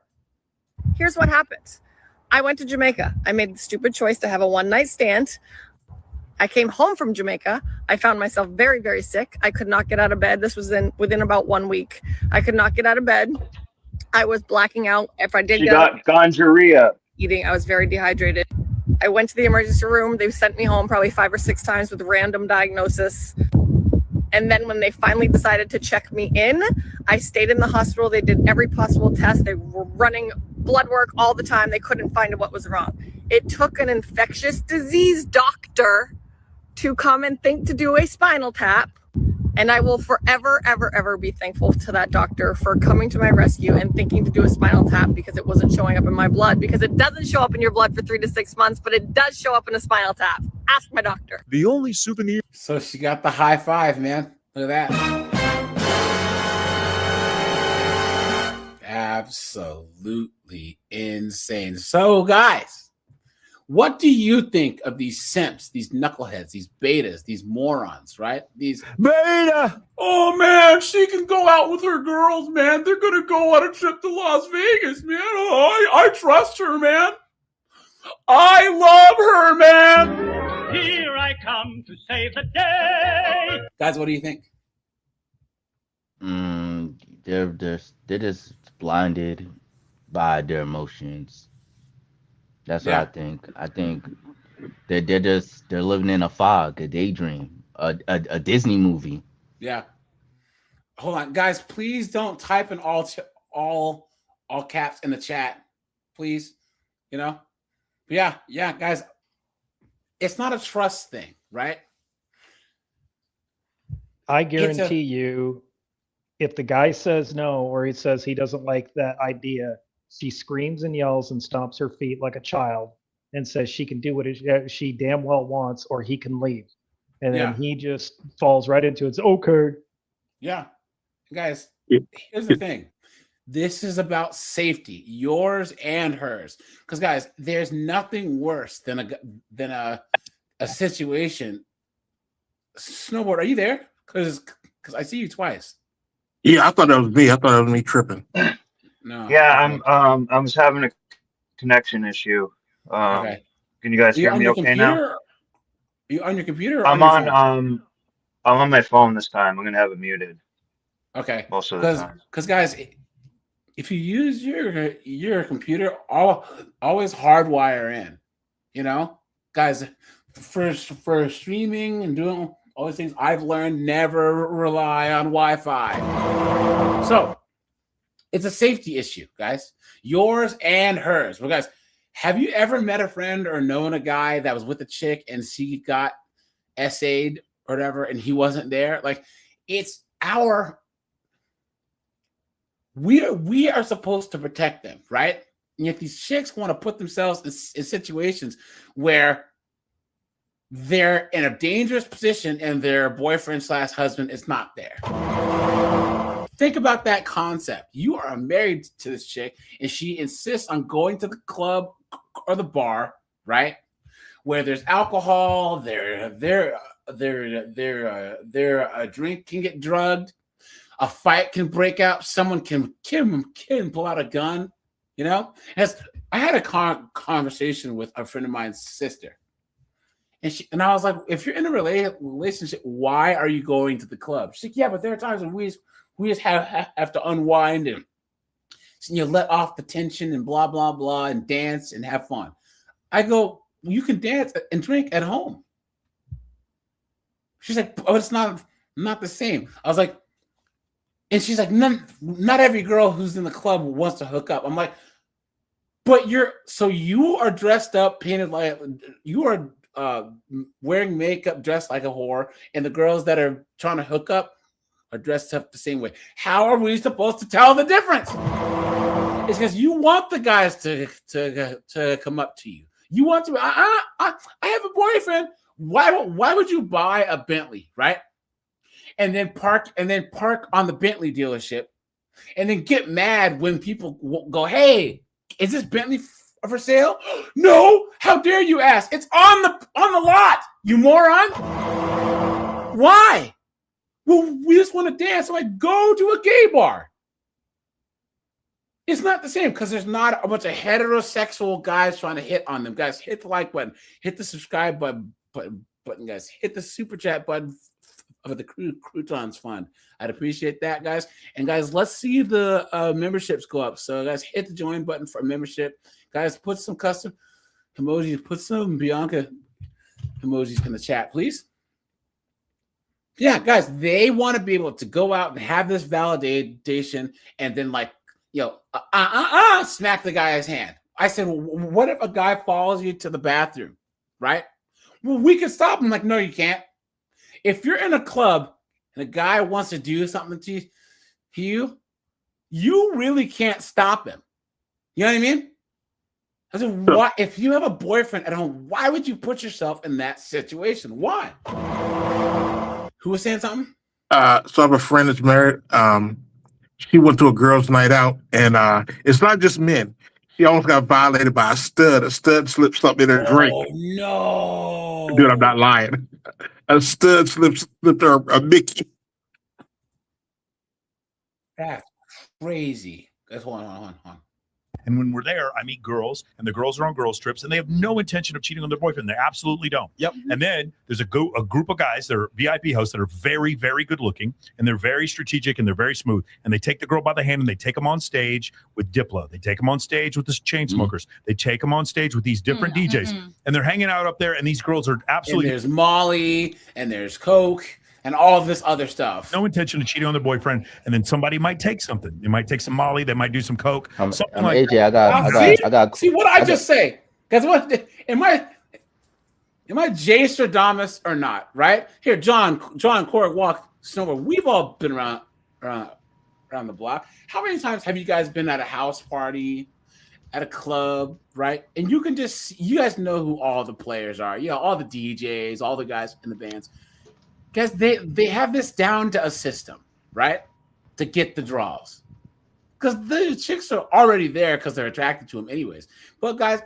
Here's what happened. I went to Jamaica. I made the stupid choice to have a one-night stand. I came home from Jamaica. I found myself very, very sick. I could not get out of bed. This was within about 1 week. I could not get out of bed. I was blacking out. If I did get got gonjaria. Eating, I was very dehydrated. I went to the emergency room. They sent me home probably 5 or 6 times with random diagnosis. And then when they finally decided to check me in, I stayed in the hospital. They did every possible test. They were running blood work all the time. They couldn't find what was wrong. It took an infectious disease doctor to come and think to do a spinal tap. And I will forever, ever, ever be thankful to that doctor for coming to my rescue and thinking to do a spinal tap because it wasn't showing up in my blood, because it doesn't show up in your blood for 3 to 6 months, but it does show up in a spinal tap. Ask my doctor. The only souvenir. So she got the high five, man. Look at that. Absolutely insane. So, guys, what do you think of these simps, these knuckleheads, these betas, these morons, right? These beta. Oh man, she can go out with her girls, man. They're gonna go on a trip to Las Vegas, man. Oh, I trust her, man. I love her, man. Here I come to save the day. Guys, what do you think? They're just blinded by their emotions. That's what I think. I think they're living in a fog, a daydream, a Disney movie. Yeah. Hold on, guys. Please don't type in all caps in the chat, please. You know. But yeah, guys. It's not a trust thing, right? I guarantee you, if the guy says no, or he says he doesn't like that idea, she screams and yells and stomps her feet like a child and says she can do what she damn well wants, or he can leave. And then he just falls right into it. It's okay. Yeah. Guys, here's the thing. This is about safety, yours and hers. Because, guys, there's nothing worse than a situation. Snowboard, are you there? Because I see you twice. Yeah, I thought that was me. I thought it was me tripping. No. Yeah, I was having a connection issue. Okay. Can you guys hear me okay now? Are you on your computer? Or I'm on my phone this time. I'm gonna have it muted. Okay. Most of the time. Because guys, if you use your computer, always hardwire in. You know, guys, for streaming and doing all these things, I've learned never rely on Wi-Fi. So it's a safety issue, guys. Yours and hers. Well, guys, have you ever met a friend or known a guy that was with a chick and she got SA'd or whatever and he wasn't there? Like, it's we are supposed to protect them, right? And if these chicks want to put themselves in situations where they're in a dangerous position and their boyfriend/husband is not there. Think about that concept. You are married to this chick and she insists on going to the club or the bar, right? Where there's alcohol, their drink can get drugged, a fight can break out, someone can pull out a gun, you know? I had a conversation with a friend of mine's sister. And I was like, if you're in a relationship, why are you going to the club? She's like, yeah, but there are times when we just have to unwind and let off the tension and blah, blah, blah, and dance and have fun. I go, you can dance and drink at home. She's like, oh, it's not the same. I was like, and she's like, not every girl who's in the club wants to hook up. I'm like, but you are dressed up, painted like you are wearing makeup, dressed like a whore, and the girls that are trying to hook up are dressed up the same way. How are we supposed to tell the difference? It's because you want the guys to come up to you. You want to. I have a boyfriend. Why would you buy a Bentley, right? And then park on the Bentley dealership, and then get mad when people go, "Hey, is this Bentley for sale?" No, how dare you ask? It's on the lot, you moron. Why? Well, we just want to dance. So I go to a gay bar. It's not the same because there's not a bunch of heterosexual guys trying to hit on them. Guys, hit the like button, hit the subscribe button, guys, hit the super chat button for the Croutons Fund. I'd appreciate that, guys. And guys, let's see the memberships go up. So guys, hit the join button for a membership. Guys, put some custom emojis, put some Bianca emojis in the chat, please. Yeah, guys, they want to be able to go out and have this validation and then smack the guy's hand. I said, well, what if a guy follows you to the bathroom, right? Well, we can stop him. Like, no, you can't. If you're in a club and a guy wants to do something to you, you really can't stop him. You know what I mean? I said, why, if you have a boyfriend at home, why would you put yourself in that situation? Why? Who was saying something? So I have a friend that's married. She went to a girls' night out, and it's not just men. She almost got violated by a stud. A stud slipped something in her drink. Oh no, dude! I'm not lying. A stud slipped her a Mickey. That's crazy. Let's hold on. And when we're there, I meet girls, and the girls are on girls' trips, and they have no intention of cheating on their boyfriend. They absolutely don't. Yep. And then there's a group of guys that are VIP hosts that are very, very good looking, and they're very strategic, and they're very smooth. And they take the girl by the hand, and they take them on stage with Diplo. They take them on stage with the Chainsmokers. They take them on stage with these different DJs. And they're hanging out up there, and these girls are absolutely... And there's Molly, and there's Coke, and all of this other stuff. No intention of cheating on their boyfriend, and then somebody might take something. They might take some Molly. They might do some Coke. Something like AJ, that. I got. See what I just say? Because what am I Jay Stradamus or not? Right here, John Corrick Walk Snowboard. We've all been around the block. How many times have you guys been at a house party, at a club, right? And you guys know who all the players are. You know, all the DJs, all the guys in the bands. Guys, they have this down to a system, right? To get the draws. Because the chicks are already there because they're attracted to them anyways. But guys,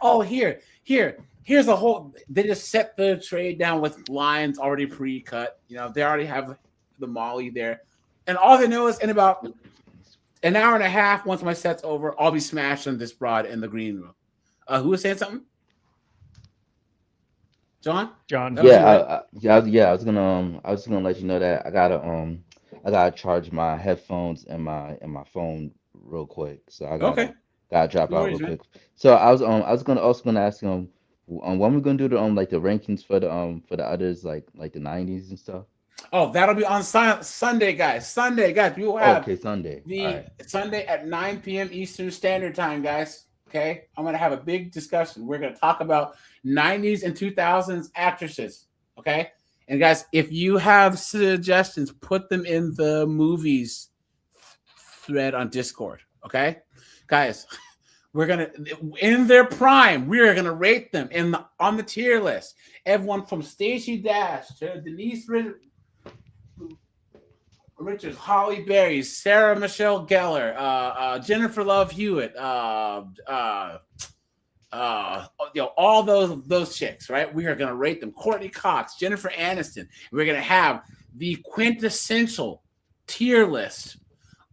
here's a whole, they just set the trade down with lines already pre-cut. You know, they already have the Molly there. And all they know is in about an hour and a half, once my set's over, I'll be smashing this broad in the green room. Who was saying something? John. Yeah, I was gonna let you know that I gotta charge my headphones and my phone real quick. So I gotta drop out real quick. So I was gonna ask him when we're gonna do the like the rankings for the others like the 90s and stuff. Oh, that'll be on Sunday, guys. We will have Sunday. Sunday at 9 p.m. Eastern Standard Time, guys. Okay, I'm gonna have a big discussion. We're gonna talk about 90s and 2000s actresses. Okay, and guys, if you have suggestions, put them in the movies thread on Discord. Okay, guys, we're gonna in their prime. We are gonna rate them on the tier list. Everyone from Stacey Dash to Denise Richards, Holly Berry, Sarah Michelle Gellar, Jennifer Love Hewitt, all those chicks, right? We are gonna rate them. Courtney Cox, Jennifer Aniston. We're gonna have the quintessential tier list,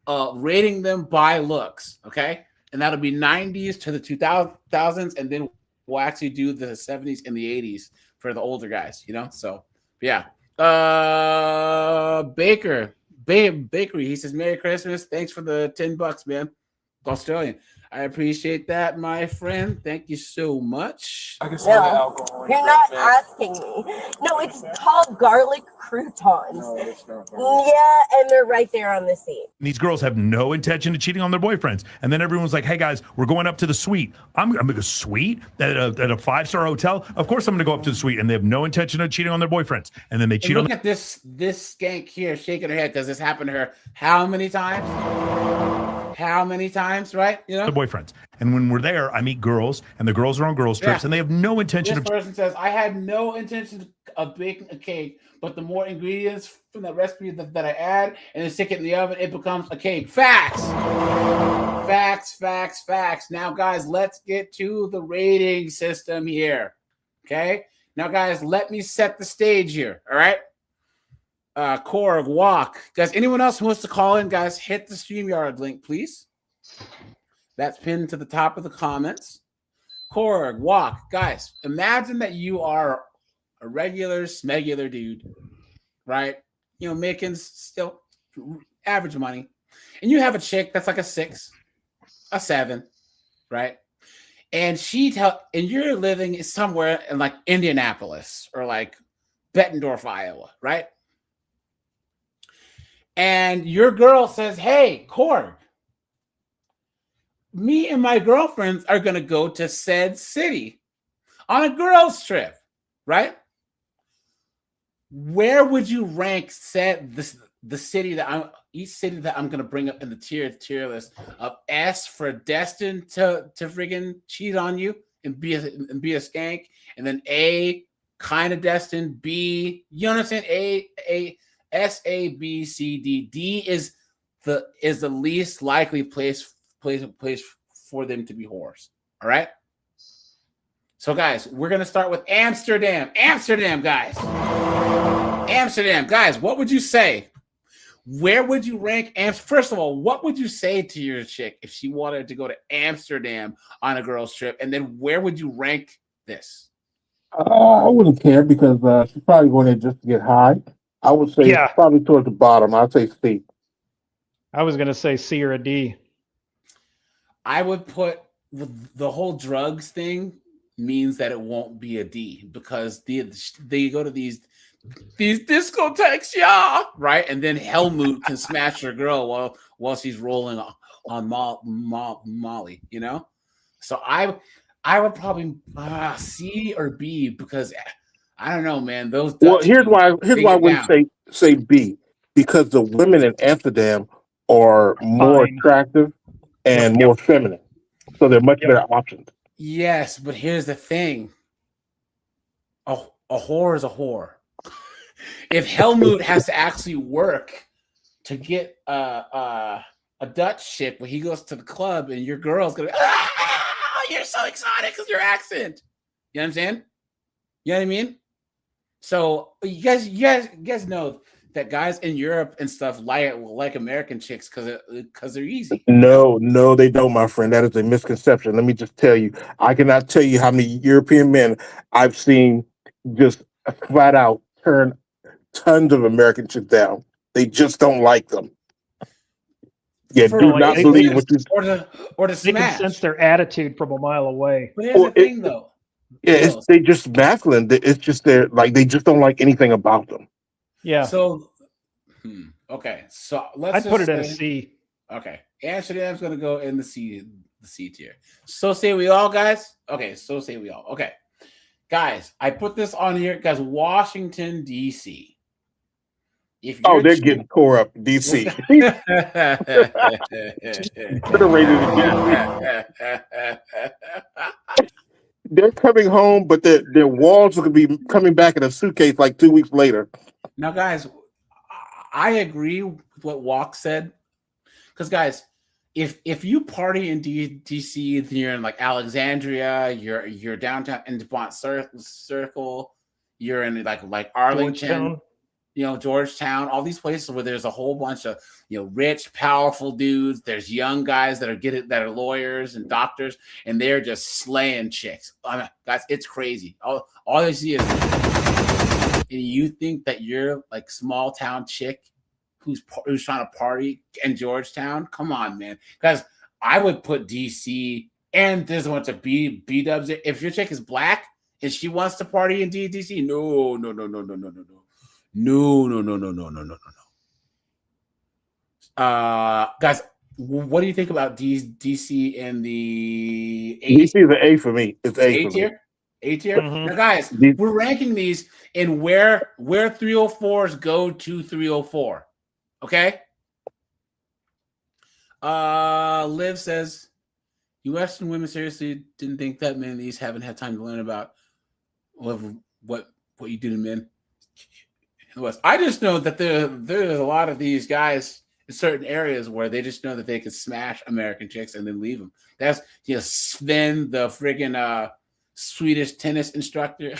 rating them by looks, okay? And that'll be 90s to the 2000s, and then we'll actually do the 70s and the 80s for the older guys, you know? So yeah. Bakery, he says, Merry Christmas. Thanks for the $10, man. Australian. I appreciate that, my friend. Thank you so much. No, you're not asking me. No, it's called garlic croutons. Yeah, and they're right there on the seat. These girls have no intention of cheating on their boyfriends. And then everyone's like, hey, guys, we're going up to the suite. I'm going to go suite at a 5-star hotel? Of course I'm going to go up to the suite. And they have no intention of cheating on their boyfriends. And then they cheat on Look at this skank here shaking her head because this happened to her how many times? Right? You know, the boyfriends. And when we're there, I meet girls, and the girls are on girls' trips, and they have no intention This person says, I had no intention of baking a cake, but the more ingredients from the recipe that I add and then stick it in the oven, it becomes a cake. Facts. Now, guys, let's get to the rating system here. Okay. Now, guys, let me set the stage here. All right. Korg, Walk. Guys, anyone else who wants to call in, guys, hit the StreamYard link, please. That's pinned to the top of the comments. Korg, Walk. Guys, imagine that you are a regular, smegular dude, right? You know, making still average money. And you have a chick that's like a 6, a 7, right? And and you're living somewhere in like Indianapolis or like Bettendorf, Iowa, right? And your girl says, hey, Korg, me and my girlfriends are going to go to said city on a girls' trip, right? Where would you rank the city that I'm gonna bring up in the tier list of S for destined to friggin' cheat on you and be a skank, and then A kind of destined, B, you understand? A S A B C D. D is the least likely place for them to be whores. All right. So guys, we're gonna start with Amsterdam. Amsterdam, guys. What would you say? Where would you rank First of all, what would you say to your chick if she wanted to go to Amsterdam on a girl's trip? And then where would you rank this? I wouldn't care because she's probably going there just to get high. I would say probably towards the bottom. I'd say C. I was going to say C or a D. I would put the whole drugs thing means that it won't be a D because they go to these discotheques, right? And then Helmut can smash her girl while she's rolling on Molly, you know? So I would probably C or B because I don't know, man. Here's why I wouldn't say B, because the women in Amsterdam are more attractive and more feminine, so they're much better options. Yes, but here's the thing: a whore is a whore. If Helmut has to actually work to get a Dutch chick when he goes to the club, and your girl's gonna, you're so exotic because your accent. You know what I'm saying? You know what I mean? So you guys know that guys in Europe and stuff like American chicks because they're easy. No, they don't, my friend. That is a misconception. Let me just tell you. I cannot tell you how many European men I've seen just flat out turn tons of American chicks down. They just don't like them. Yeah, do not believe what you or to they can sense their attitude from a mile away. But here's the thing, though. Yeah, they just masculine. It's just they just don't like anything about them. Yeah. So, okay. So I'd put it at a C. Okay. Amsterdam's going to go in the C tier. So say we all, guys. Okay. So say we all. Okay. Guys, I put this on here because Washington, D.C. They're getting tore up, D.C. They're coming home, but their walls are going to be coming back in a suitcase like 2 weeks later. Now, guys, I agree with what Walk said. Because, guys, if you party in DC, you're in like Alexandria, you're downtown in DuPont Circle, you're in like Arlington, Georgetown, all these places where there's a whole bunch of rich, powerful dudes. There's young guys that are lawyers and doctors, and they're just slaying chicks. I mean, guys, it's crazy. All they see is, and you think that you're like small town chick who's trying to party in Georgetown? Come on, man. Guys, I would put DC, and there's a bunch of B-dubs. If your chick is black and she wants to party in DC, no. Guys, what do you think about DC in the A? DC is an A for me. It's A tier. A tier. Now, guys, we're ranking these in where 304s go to 304. Okay. Liv says, "You Western women seriously didn't think that many of these haven't had time to learn about what you do to men." I just know that there's a lot of these guys in certain areas where they just know that they can smash American chicks and then leave them. That's Sven, the friggin' Swedish tennis instructor.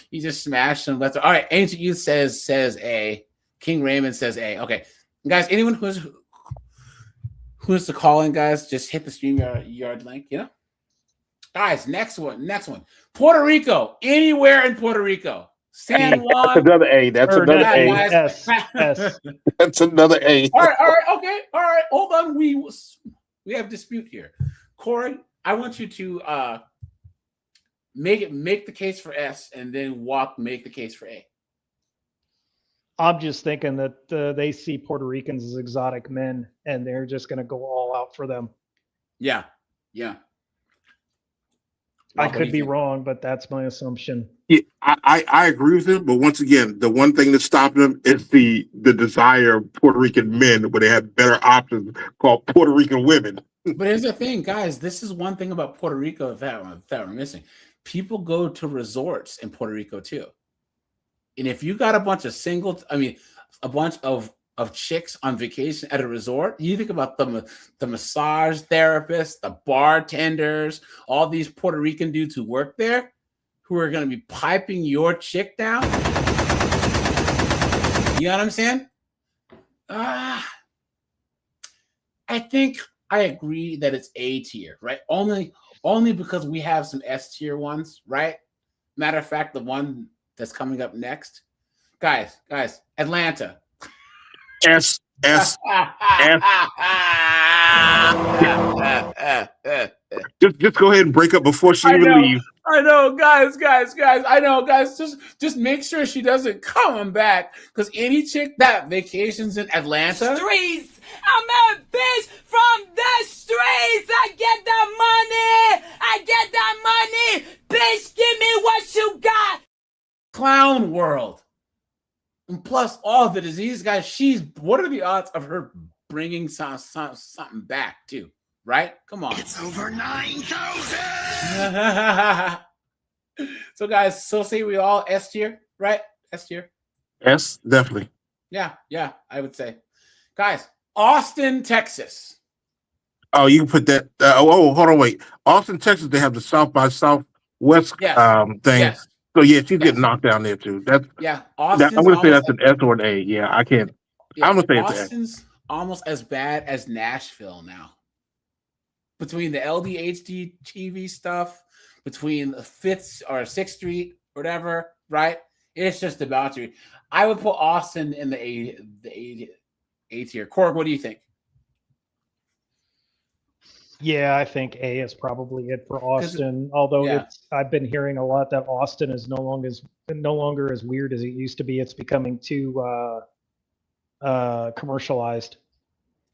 He just smashed them. All right, Ancient Youth says A. King Raymond says A. Okay, guys, anyone who's to call in, guys, just hit the StreamYard link. Guys, next one. Puerto Rico. Anywhere in Puerto Rico. San Juan. That's another A. That's another A. S. That's another A. All right. Okay. All right. Hold on. We have dispute here. Corey, I want you to make the case for S, and then make the case for A. I'm just thinking that they see Puerto Ricans as exotic men, and they're just going to go all out for them. Yeah. I could be wrong, but that's my assumption. Yeah, I agree with him, but once again, the one thing that's stopping him is the desire of Puerto Rican men, where they have better options called Puerto Rican women. But here's the thing, guys. This is one thing about Puerto Rico that we're missing. People go to resorts in Puerto Rico too, and if you got a bunch of a bunch of chicks on vacation at a resort, you think about the massage therapists, the bartenders, all these Puerto Rican dudes who work there, who are going to be piping your chick down. You know what I'm saying? I think I agree that it's A tier, right? Only because we have some S tier ones, right? Matter of fact, the one that's coming up next, guys, Atlanta. S. Just go ahead and break up before she even leaves. I know, guys. I know, guys. Just make sure she doesn't come back, because any chick that vacations in Atlanta. Streets. I'm a bitch from the streets. I get that money. Bitch, give me what you got. Clown world. And plus all of it is these guys. What are the odds of her bringing something back too? Right? Come on. It's over 9,000. So guys, so say we all S tier, right? S tier. Yes, definitely. Yeah, I would say. Guys, Austin, Texas. Oh, you can put that. Hold on, wait. Austin, Texas, they have the South by Southwest thing. Yes. So yeah, she's getting knocked down there too. I'm gonna say that's an S or an A. Yeah, I can't. I'm gonna say it's Austin's almost as bad as Nashville now. Between the LDHD TV stuff, between the 5th or 6th Street, whatever, right? It's just about to. I would put Austin in the A tier. Korg, what do you think? Yeah, I think A is probably it for Austin. Although I've been hearing a lot that Austin is no longer as weird as it used to be. It's becoming too commercialized.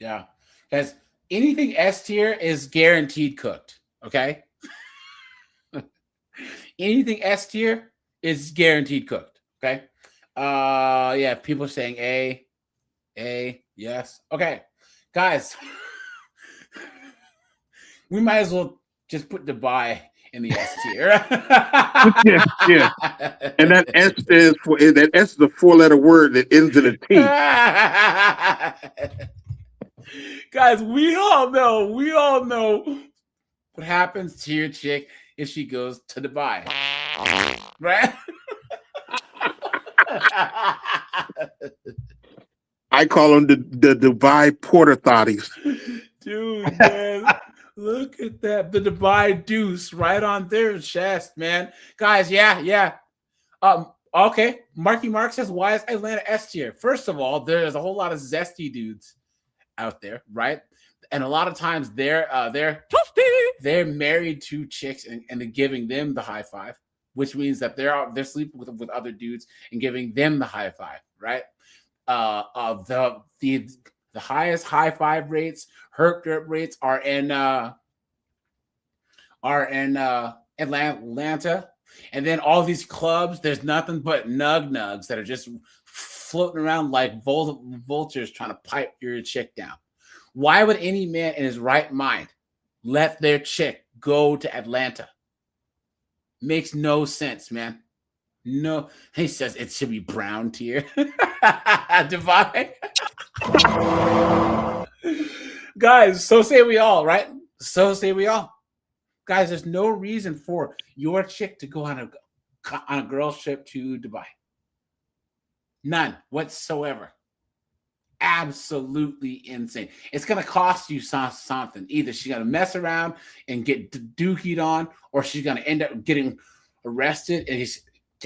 Yeah, guys, anything S tier is guaranteed cooked. Okay, anything S tier is guaranteed cooked. Okay, yeah, people are saying A, yes. Okay, guys. We might as well just put Dubai in the S tier. yeah. And that S is a 4-letter word that ends in a T. Guys, we all know what happens to your chick if she goes to Dubai. Right? I call them the Dubai porter thotties. Dude, man. Look at that. The Dubai deuce right on their chest, man. Guys, yeah. Okay. Marky Mark says, why is Atlanta S tier? First of all, there's a whole lot of zesty dudes out there, right? And a lot of times they're married to chicks and they're giving them the high five, which means that they're sleeping with other dudes and giving them the high five, right? The highest high five rates, herp rates are in Atlanta, and then all these clubs. There's nothing but nugs that are just floating around like vultures trying to pipe your chick down. Why would any man in his right mind let their chick go to Atlanta? Makes no sense, man. No, he says it should be brown tier. Divine. Guys, so say we all, right? So say we all. Guys, there's no reason for your chick to go on a girl's trip to Dubai. None whatsoever. Absolutely insane. It's going to cost you something. Either she's going to mess around and get dookied on, or she's going to end up getting arrested and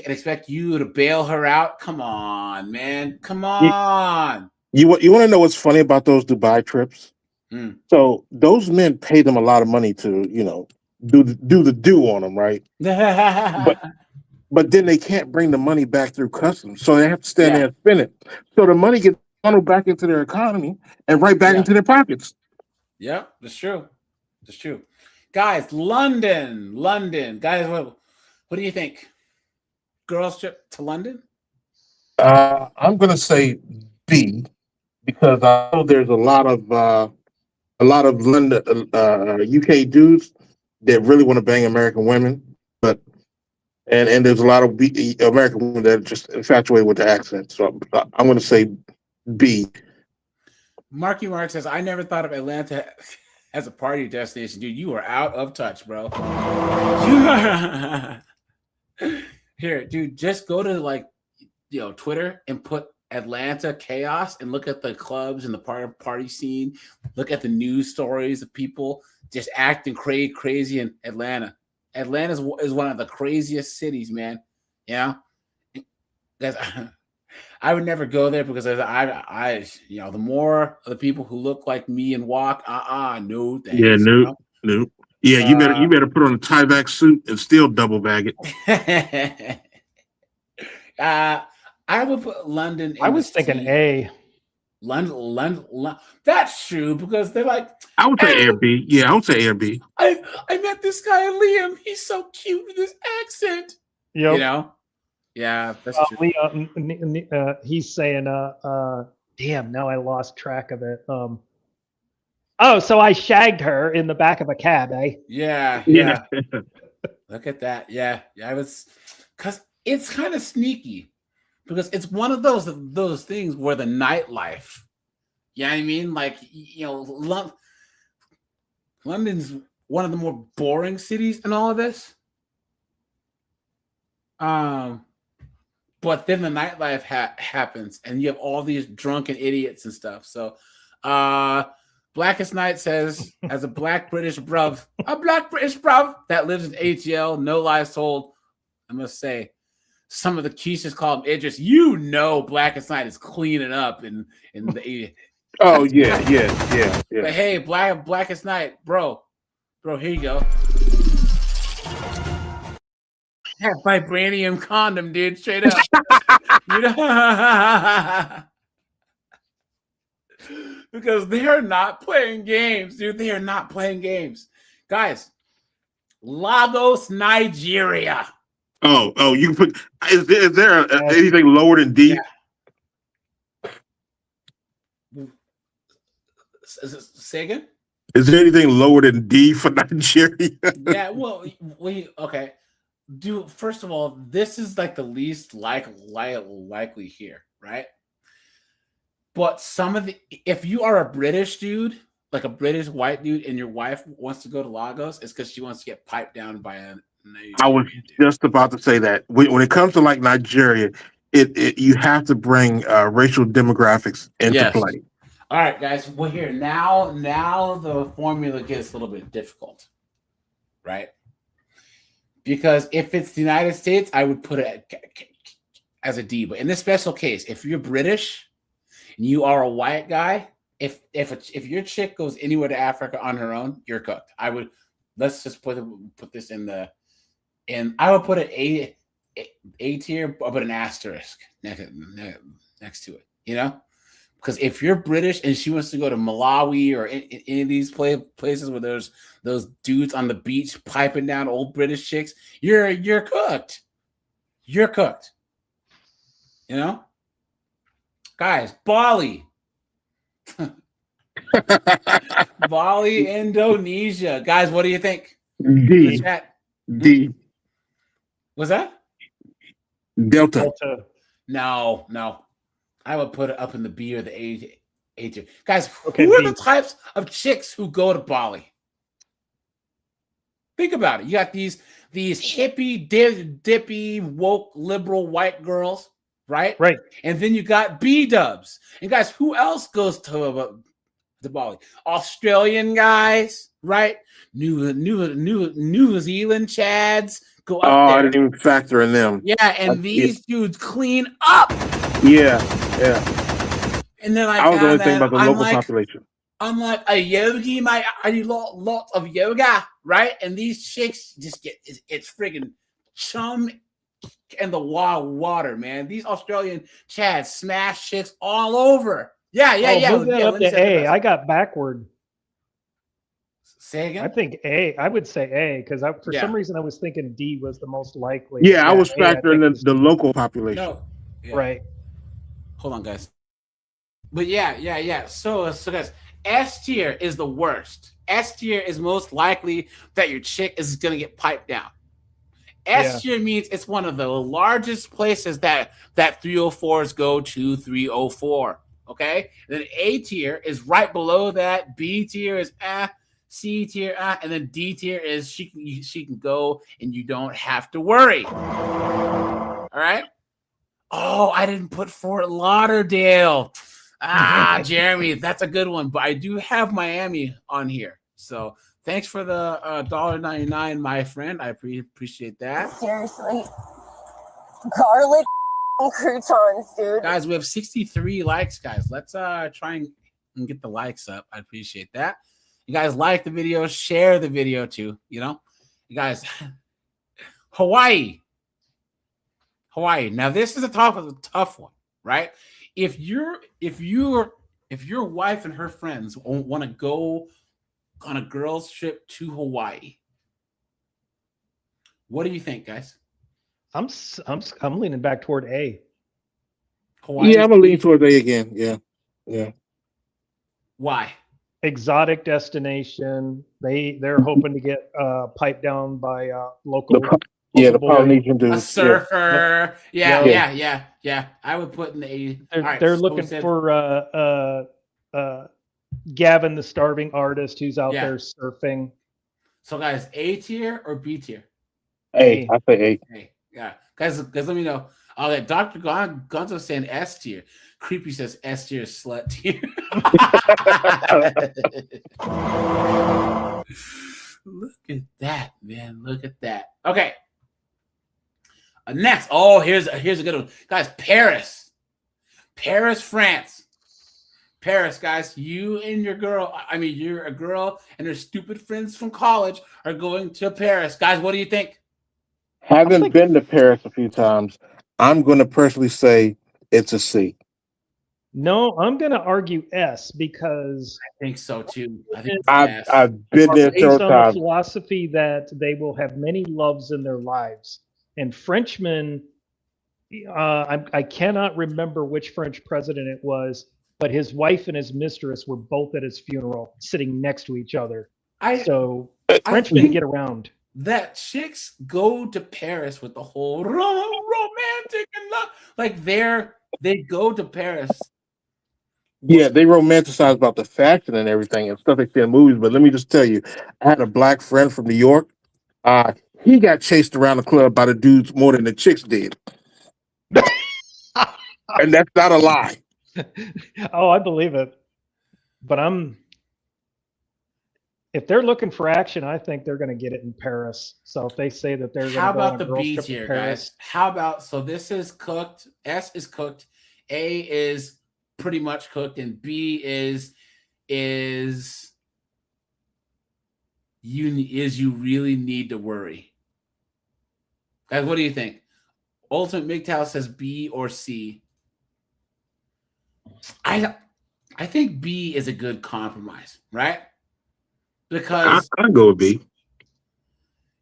expect you to bail her out. Come on, man. Come on. You want to know what's funny about those Dubai trips? So those men pay them a lot of money to, do the do on them, right? but then they can't bring the money back through customs, so they have to stand there and spend it. So the money gets funneled back into their economy and right back into their pockets. Yeah, that's true. That's true. Guys, London. Guys, what do you think? girls trip to London? I'm gonna say B because I know there's a lot of London, UK dudes that really want to bang American women, but and there's a lot of American women that are just infatuated with the accent. So I'm going to say B. Marky Mark says, I never thought of Atlanta as a party destination. Dude, you are out of touch, bro. Here, dude, just go to Twitter and put Atlanta chaos and look at the clubs and the party scene. Look at the news stories of people just acting crazy in Atlanta. Atlanta is one of the craziest cities, man. Yeah, I would never go there because I the more of the people who look like me and walk, no thanks. Yeah, no. Yeah, you better put on a tie-back suit and still double bag it. I would put London. I was thinking A. London. That's true because they're like. I would say A or B. Yeah, I would say A or B. I met this guy Liam. He's so cute with his accent. Yep. You know. Yeah, that's true. Liam, he's saying, damn, now I lost track of it. Oh, so I shagged her in the back of a cab, eh? Yeah. Look at that. Yeah, I was, because it's kind of sneaky. Because it's one of those things where the nightlife, you know what I mean? Like, London's one of the more boring cities in all of this. But then the nightlife happens, and you have all these drunken idiots and stuff. So, Blackest Night says, as a black British bruv that lives in ATL, no lies told, I must say, some of the Keishas call him Idris. Blackest Night is cleaning up in the. Oh yeah. But hey, Blackest Night, bro, here you go. That vibranium condom, dude, straight up. Because they are not playing games, dude. They are not playing games, guys. Lagos, Nigeria. Oh, you can put. Is there anything lower than D? Yeah. Say again? Is there anything lower than D for Nigeria? Yeah, well, okay. First of all, this is like the least likely here, right? But if you are a British dude, like a British white dude, and your wife wants to go to Lagos, it's because she wants to get piped down by a Nigerian I was just about to say that when it comes to like Nigeria, you have to bring racial demographics into play. All right, guys. Well, here now the formula gets a little bit difficult, right? Because if it's the United States, I would put it as a D. But in this special case, if you're British and you are a white guy, if your chick goes anywhere to Africa on her own, you're cooked. Let's just put this and I would put an A tier, but an asterisk next to it. You know, because if you're British and she wants to go to Malawi or any of these places where there's those dudes on the beach piping down old British chicks, you're cooked. You're cooked. You know, guys, Bali. Bali, Indonesia. Guys, what do you think? D. What's that? Delta. No. I would put it up in the B or the A tier. Guys, who are the types of chicks who go to Bali? Think about it. You got these hippie, dippy, woke, liberal white girls, right? Right. And then you got B-dubs. And guys, who else goes to Bali? Australian guys, right? New Zealand Chads go up there. I didn't even factor in them. Yeah, and these dudes clean up. Yeah. And then I was only thinking about the local population. I'm like a yogi, I do lots of yoga, right? And these chicks just it's friggin' chum and the wild water, man. These Australian Chads smash chicks all over. Yeah. Move that up to A. I got backward. Say again. I think A. I would say A because for Yeah. some reason I was thinking D was the most likely. Yeah, I was A, I factoring think, the local population. No. Yeah. Right. Hold on, guys. But yeah. So guys, S tier is the worst. S tier is most likely that your chick is gonna get piped down. S tier means it's one of the largest places that 304s go to 304. Okay. And then A tier is right below that. B tier is C tier, and then D tier is she can go and you don't have to worry. All right. Oh, I didn't put Fort Lauderdale. Jeremy, that's a good one. But I do have Miami on here. So thanks for the $1.99, my friend. I appreciate that. Seriously. Garlic croutons, dude. Guys, we have 63 likes, guys. Let's try and get the likes up. I appreciate that. You guys like the video, share the video too. You know, you guys, Hawaii. Now this is a tough one, right? If your wife and her friends want to go on a girls' trip to Hawaii, what do you think, guys? I'm leaning back toward A. Hawaii. Yeah, I'm gonna lean toward A again. Yeah. Why? Exotic destination. They're hoping to get piped down by local. The Polynesian dudes. A surfer. Yeah. I would put in the A. They're looking for Gavin, the starving artist, who's out there surfing. So, guys, A tier or B tier? A. I say A. A. Yeah, guys, let me know. Dr. Gonzo saying S tier. Creepy says S tier, slut tier. Look at that, man. Look at that. Okay. Next. Oh, here's a good one. Guys, Paris, France. Paris, guys, you're a girl and her stupid friends from college are going to Paris. Guys, what do you think? Having been to Paris a few times, I'm going to personally say it's a C. No, I'm going to argue S because I think so too. I think I've been there several on times. the philosophy that they will have many loves in their lives. And Frenchmen, I cannot remember which French president it was, but his wife and his mistress were both at his funeral, sitting next to each other. So Frenchmen get around. That chicks go to Paris with the whole romantic and love. Like they go to Paris. Yeah, they romanticize about the fashion and everything and stuff they see in movies. But let me just tell you, I had a black friend from New York. He got chased around the club by the dudes more than the chicks did. And that's not a lie. Oh, I believe it. But if they're looking for action, I think they're going to get it in Paris. So if they say that they're going to how go about on a the girls' B trip to tier, Paris, guys? How about this is cooked, S is cooked, A is pretty much cooked, and B is you really need to worry. Guys, what do you think? Ultimate MGTOW says B or C. I think B is a good compromise, right? Because I go with B.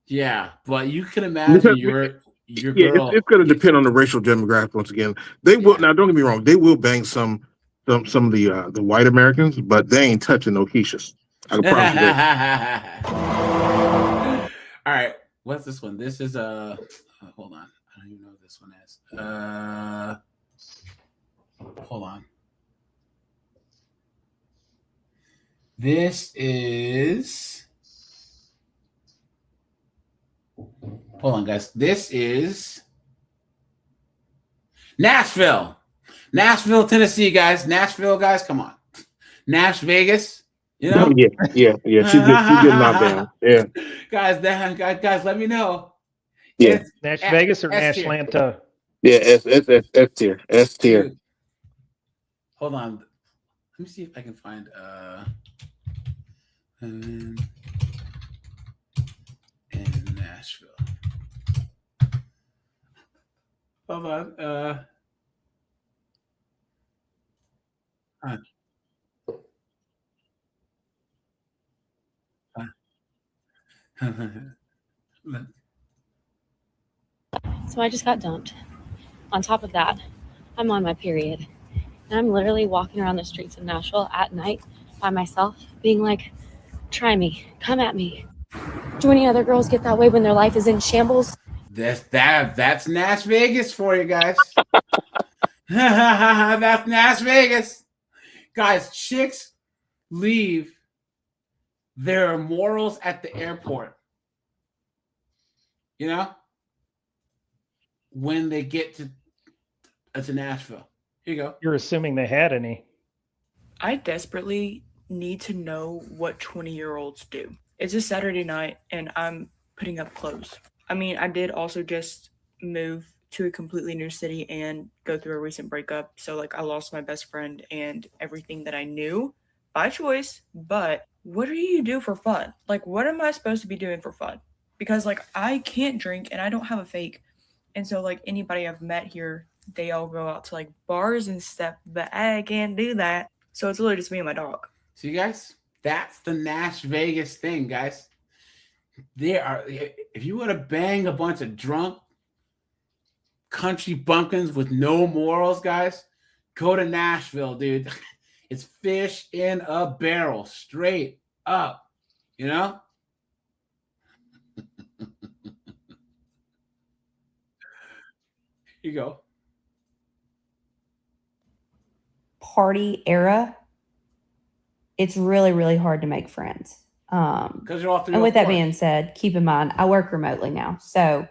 Yeah, but you can imagine your girl. It's going to depend on the racial demographic once again. They will now. Don't get me wrong. They will bang some of the white Americans, but they ain't touching no Keishas. I can promise you that. All right, what's this one? This is hold on. I don't even know what this one is. Hold on. This is. Hold on, guys. This is Nashville, Tennessee, guys. Nashville, guys. Come on, Nash Vegas. You know? Yeah. She's getting knocked down. Yeah, guys. Let me know. Yeah, Nash Vegas or S Nash tier. Atlanta? Yeah, S tier. Hold on. Let me see if I can find in Nashville. Hold on. So I just got dumped. On top of that, I'm on my period. And I'm literally walking around the streets of Nashville at night by myself, being like, try me, come at me. Do any other girls get that way when their life is in shambles? That's Nash Vegas for you guys. That's Nash Vegas. Guys, chicks leave their morals at the airport. You know? When they get to Nashville. Here you go. You're assuming they had any. I desperately need to know what 20-year-olds do. It's a Saturday night and I'm putting up clothes. I mean, I did also just move to a completely new city and go through a recent breakup. So like I lost my best friend and everything that I knew by choice. But what do you do for fun? Like, what am I supposed to be doing for fun? Because like I can't drink and I don't have a fake. And so like anybody I've met here, they all go out to like bars and stuff, but I can't do that. So it's literally just me and my dog. See, guys, that's the Nash Vegas thing, guys. If you want to bang a bunch of drunk country bumpkins with no morals, guys, go to Nashville, dude. It's fish in a barrel, straight up, you know? Here you go. Party era, it's really, really hard to make friends. Because you're all through. And with that being said, keep in mind, I work remotely now. So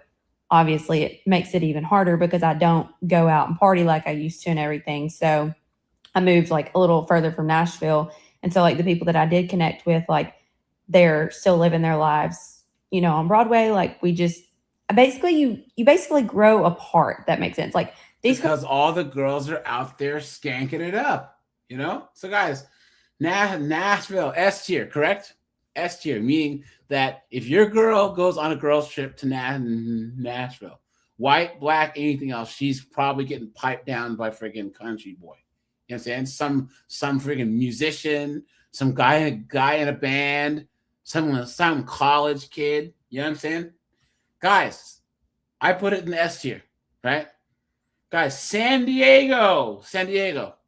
obviously it makes it even harder because I don't go out and party like I used to and everything. So I moved like a little further from Nashville. And so like the people that I did connect with, like they're still living their lives, you know, on Broadway. Like we just basically, you basically grow apart. That makes sense. Like because all the girls are out there skanking it up, you know? So guys, Nashville, S tier, correct? S tier, meaning that if your girl goes on a girls trip to Nashville, white, black, anything else, she's probably getting piped down by friggin' country boy. You know what I'm saying? Some friggin' musician, some guy in a band, some college kid. You know what I'm saying? Guys, I put it in the S tier, right? Guys, San Diego.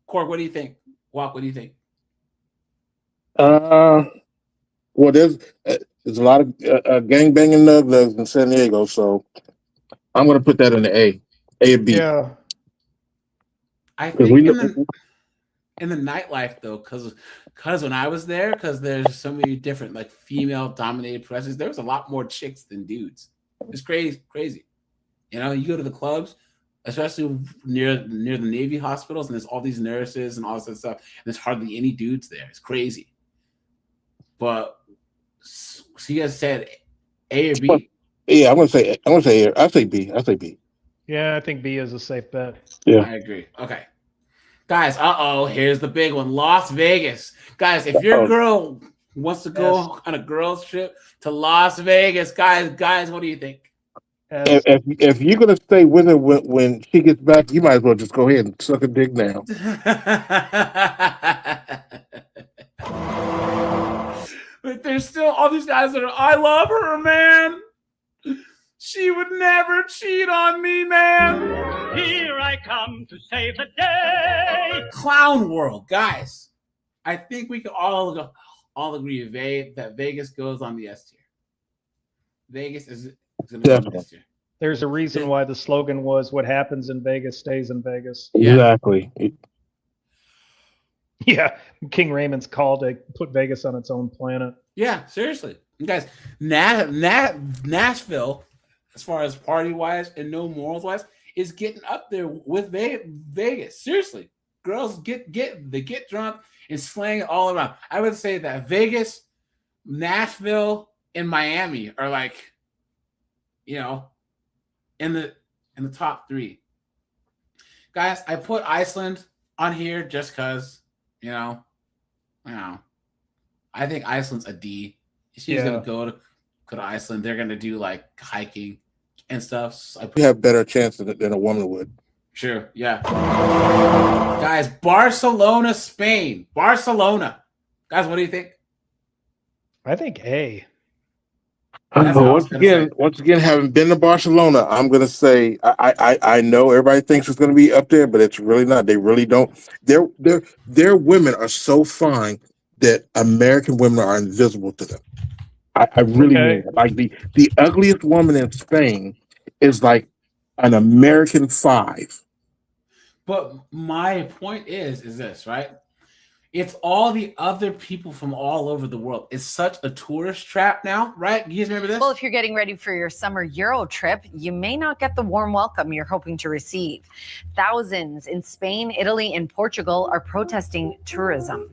Cork, what do you think? Walk, what do you think? Well, there's a lot of gangbanging nugs in San Diego, so I'm going to put that in the A and B. Yeah. I think in the nightlife though, because when I was there, because there's so many different like female dominated presses, there was a lot more chicks than dudes. It's crazy. You know, you go to the clubs, especially near the Navy hospitals, and there's all these nurses and all this stuff, and there's hardly any dudes there. It's crazy. But so you guys said A or B? Yeah, I'm gonna say A. I say B. Yeah, I think B is a safe bet. Yeah, I agree. Okay, guys. Here's the big one: Las Vegas. Guys, if your girl wants to go on a girls trip to Las Vegas, guys, what do you think? If you're gonna stay with her when she gets back, you might as well just go ahead and suck a dick now. But there's still all these guys that are, I love her, man. She would never cheat on me, man. Here I come to save the day. Clown world, guys. I think we can all agree that Vegas goes on the S tier. Vegas is going to go on the S tier. There's a reason why the slogan was "What happens in Vegas stays in Vegas." Exactly. Yeah, King Raymond's call to put Vegas on its own planet. Yeah, seriously, you guys. Nashville, as far as party wise and no morals wise, is getting up there with Vegas. Seriously, girls get drunk and slang it all around. I would say that Vegas, Nashville, and Miami are like, you know, in the top three. Guys, I put Iceland on here just because, you know, I think Iceland's a D. She's gonna go to Iceland. They're gonna do like hiking and stuff. So you have better chance than a woman would. Sure, yeah. Guys, Barcelona, Spain. Barcelona. Guys, what do you think? I think A. Once again, having been to Barcelona, I'm gonna say I know everybody thinks it's gonna be up there, but it's really not. They really don't. Their women are so fine that American women are invisible to them. I really mean it. Like the ugliest woman in Spain is like an American 5. But my point is this, right? It's all the other people from all over the world. It's such a tourist trap now, right? You guys remember this? Well, if you're getting ready for your summer Euro trip, you may not get the warm welcome you're hoping to receive. Thousands in Spain, Italy, and Portugal are protesting tourism.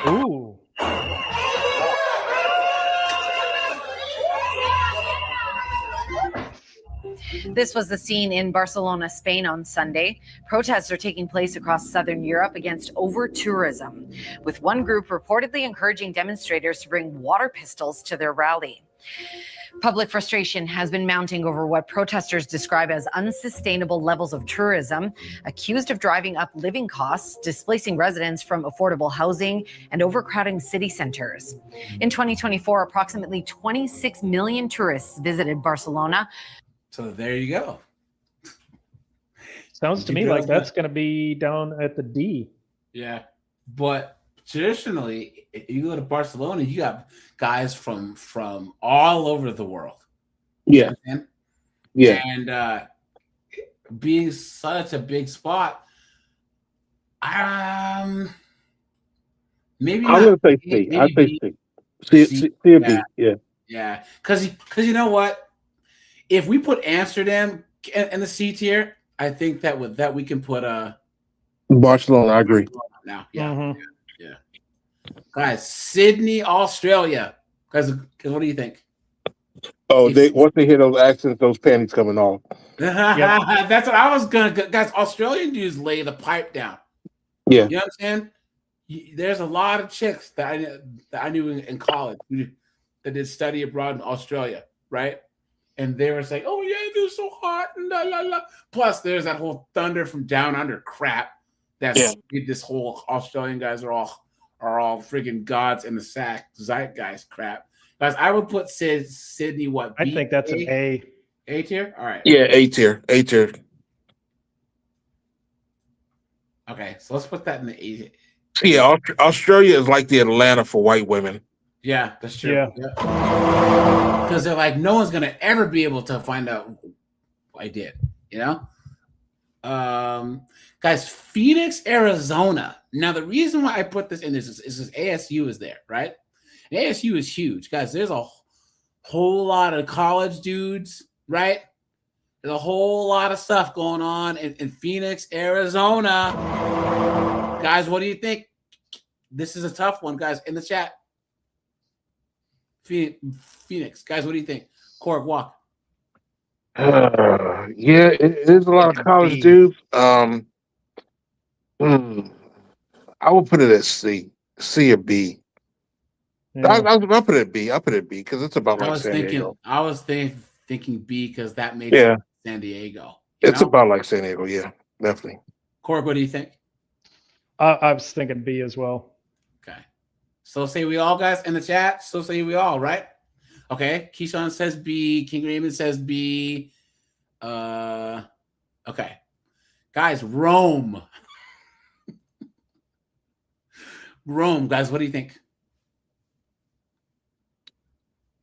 Ooh. This was the scene in Barcelona, Spain on Sunday. Protests are taking place across southern Europe against over-tourism, with one group reportedly encouraging demonstrators to bring water pistols to their rally. Public frustration has been mounting over what protesters describe as unsustainable levels of tourism, accused of driving up living costs, displacing residents from affordable housing, and overcrowding city centers. In 2024, approximately 26 million tourists visited Barcelona. So there you go. Sounds to me like that's going to be down at the D. Yeah, but traditionally, if you go to Barcelona, you got guys from all over the world. Yeah, yeah, and being such a big spot, maybe I'm not. gonna say C. Maybe I'd say B. C. C or B. Yeah. Yeah, because you know what? If we put Amsterdam in the C tier, I think that we can put Barcelona. I agree. Now, yeah. Guys, Sydney, Australia. Guys, what do you think? Oh, once they hear those accents, those panties coming off. That's what I was gonna. Guys, Australian dudes lay the pipe down. Yeah, you know what I'm saying? There's a lot of chicks that I knew in college that did study abroad in Australia, right? And they were saying, "Oh yeah, they're so hot." And la la la. Plus, there's that whole Thunder from Down Under crap. That's this whole Australian guys are all friggin' gods in the sack zeitgeist crap. Guys, I would put Sydney what? I think that's an A. A tier. All right. Yeah, A tier. A tier. Okay, so let's put that in the A. Yeah, Australia is like the Atlanta for white women. Yeah, that's true. Yeah. Because they're like, no one's gonna ever be able to find out I did, you know? Guys, Phoenix, Arizona. Now, the reason why I put this in this is ASU is there, right? And ASU is huge. Guys, there's a whole lot of college dudes, right? There's a whole lot of stuff going on in Phoenix, Arizona. Guys, what do you think? This is a tough one, guys, in the chat. Phoenix, guys, what do you think? Cork, walk. Yeah, it is a lot of college dudes. I would put it at C or B. Yeah. I'll put it at B. I'll put it at B because it's about like San Diego. I was thinking B because that makes it San Diego. It's about like San Diego. Yeah, definitely. Cork, what do you think? I was thinking B as well. Okay. So say we all, guys, in the chat. So say we all, right? Okay. Keyshawn says B. King Raymond says B. Okay. Guys, Rome. Rome, guys, what do you think?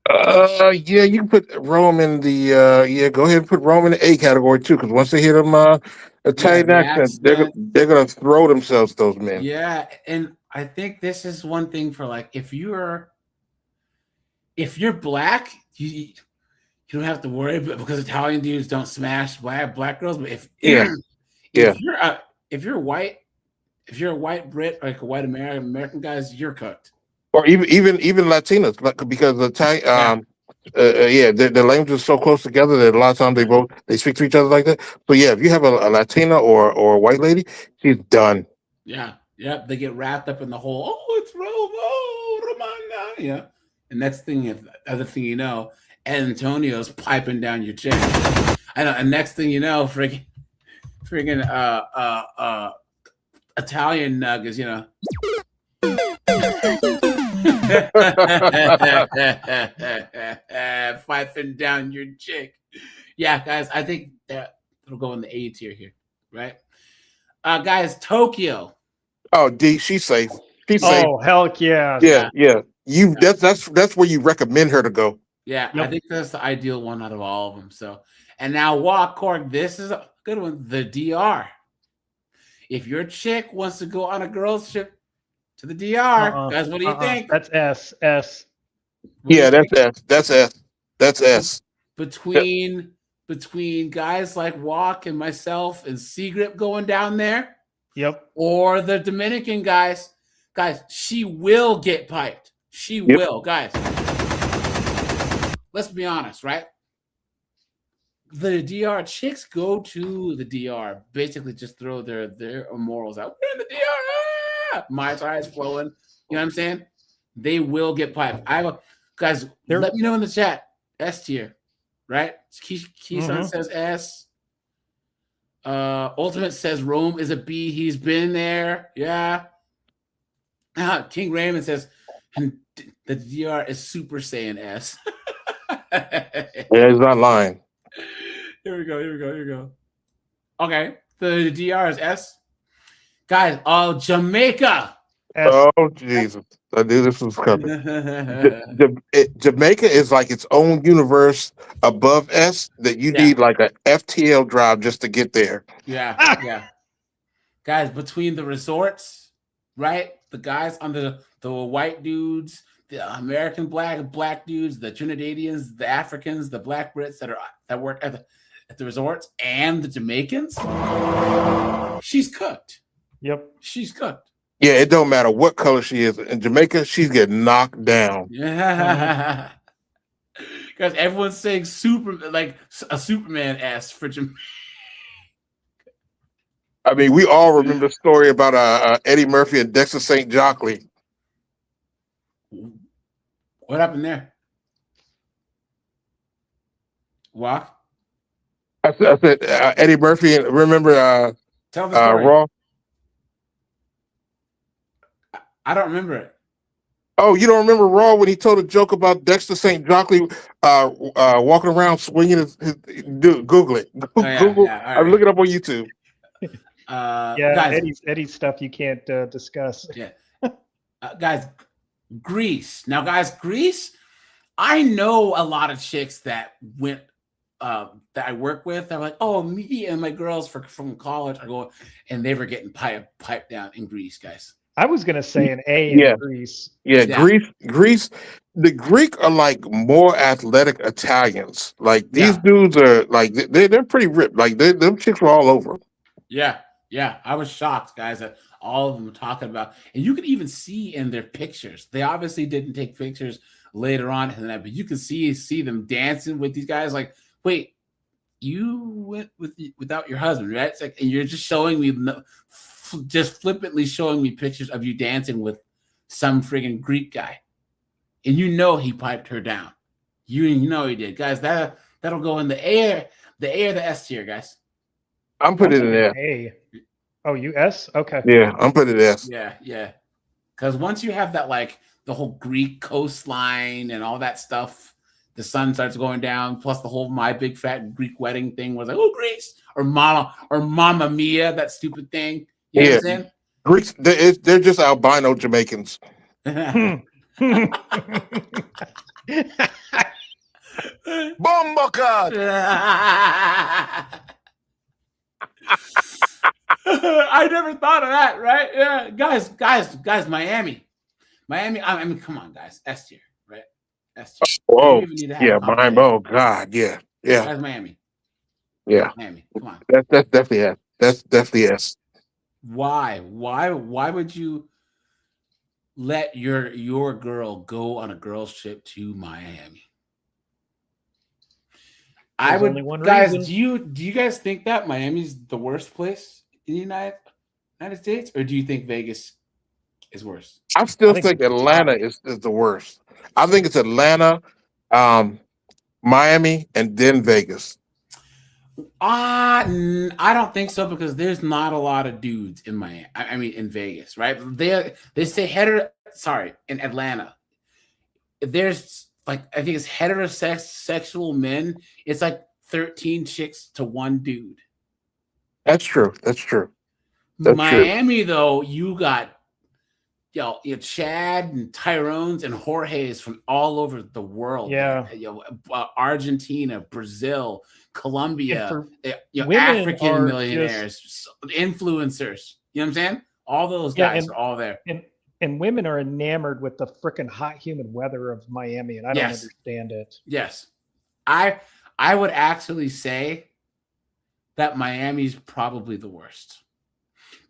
Yeah, you can put Rome in the go ahead and put Rome in the A category too, because once they hear them Italian accents, they're gonna throw themselves those men. Yeah, and I think this is one thing for like if you're black, you don't have to worry, but because Italian dudes don't smash black girls. But if you're white, if you're a white Brit, like a white American guys, you're cooked. Or even Latinas, like, because the their languages are so close together that a lot of times they speak to each other like that. So yeah, if you have a Latina or a white lady, she's done. Yeah, they get wrapped up in the whole. Oh, it's Rome. Oh, Romana. Yeah, and other thing you know, Antonio's piping down your chest. I know, and next thing you know, friggin' Italian nuggets, you know. Fifing down your chick. Yeah, guys, I think that it'll go in the A tier here, right? Guys, Tokyo. Oh, D, she's safe. She's safe. Oh, heck yeah. Yeah. That's where you recommend her to go. Yeah, I think that's the ideal one out of all of them. So, and now Walk Cork, this is a good one. The DR. If your chick wants to go on a girls trip to the DR, guys, what do you think? That's S. Yeah, that's S. That's S. That's S. Between guys like Walk and myself and Seagrip going down there. Yep. Or the Dominican guys. Guys, she will get piped. She will, guys. Let's be honest, right? The DR chicks go to the DR, basically just throw their morals out. We're in the DR. My eyes flowing. You know what I'm saying? They will get piped. Guys, let me know in the chat. S tier, right? Keyshawn says S. Ultimate says Rome is a B. He's been there. Yeah. King Raymond says the DR is Super Saiyan S. Yeah, he's not lying. Here we go. Okay, the DR is S. Guys, Jamaica. S. Oh, Jesus. I knew this was coming. Jamaica is like its own universe above S that you need like a FTL drive just to get there. Yeah. Guys, between the resorts, right? The guys on the white dudes, the American black dudes, the Trinidadians, the Africans, the Black Brits that work at the resorts, and the Jamaicans, she's cooked. Yep. She's cooked. Yeah, it don't matter what color she is. In Jamaica, she's getting knocked down. Yeah. Guys, everyone's saying a Superman S for Jamaica. I mean, we all remember the story about Eddie Murphy and Dexter St. Jockley. What happened there? Walk? I said Eddie Murphy. Remember Tell the story. Raw? I don't remember it. Oh, you don't remember Raw when he told a joke about Dexter St. Jockley walking around swinging his Google it. Google. I'm looking up on YouTube. Guys, Eddie's stuff you can't discuss. Yeah. Guys, Greece. Now, guys, Greece, I know a lot of chicks that went that I work with. They're like, oh, me and my girls from college are going, and they were getting piped down in Greece, guys. I was gonna say an A in Greece. Yeah, Greece. The Greek are like more athletic Italians. Like these dudes are like they're pretty ripped. Like them chicks were all over. Yeah. I was shocked, guys, that all of them were talking about, and you can even see in their pictures. They obviously didn't take pictures later on in that, but you can see them dancing with these guys. Like, wait, you went without your husband, right? It's like, and you're just showing me, just flippantly showing me pictures of you dancing with some friggin' Greek guy, and you know he piped her down. You know he did, guys. That'll go in the A or the S tier, guys. I'm putting it in there. A. Oh, you S? Okay. Yeah, I'm putting it S. Yeah. Because once you have that, like the whole Greek coastline and all that stuff, the sun starts going down. Plus the whole My Big Fat Greek Wedding thing was like, oh, Greece or Mamma Mia, that stupid thing. You know what I'm saying? Greeks, they're just albino Jamaicans. Bombocard. I never thought of that, right? Yeah, guys, Miami. I mean, come on, guys, S tier, right? S tier. Oh, yeah, Miami. Oh, God, yeah. Guys, Miami. Yeah, Miami. Come on. That's definitely S. That's definitely S. Why would you let your girl go on a girls trip to Miami? There's only one guys. reason. Do you guys think that Miami's the worst place in the United States, or do you think Vegas is worse? I still think Atlanta is the worst. I think it's Atlanta, Miami, and then Vegas. I don't think so, because there's not a lot of dudes in Miami. I mean, in Vegas, right? They say in Atlanta, there's like, I think it's heterosexual men. It's like 13 chicks to one dude. That's true. That's true. That's Miami, though, you got Chad and Tyrone's and Jorge's from all over the world. Yeah. Argentina, Brazil, Colombia, are African millionaires, influencers. You know what I'm saying? All those guys are all there. And women are enamored with the freaking hot, humid weather of Miami, and I don't understand it. Yes. I would actually say that Miami's probably the worst.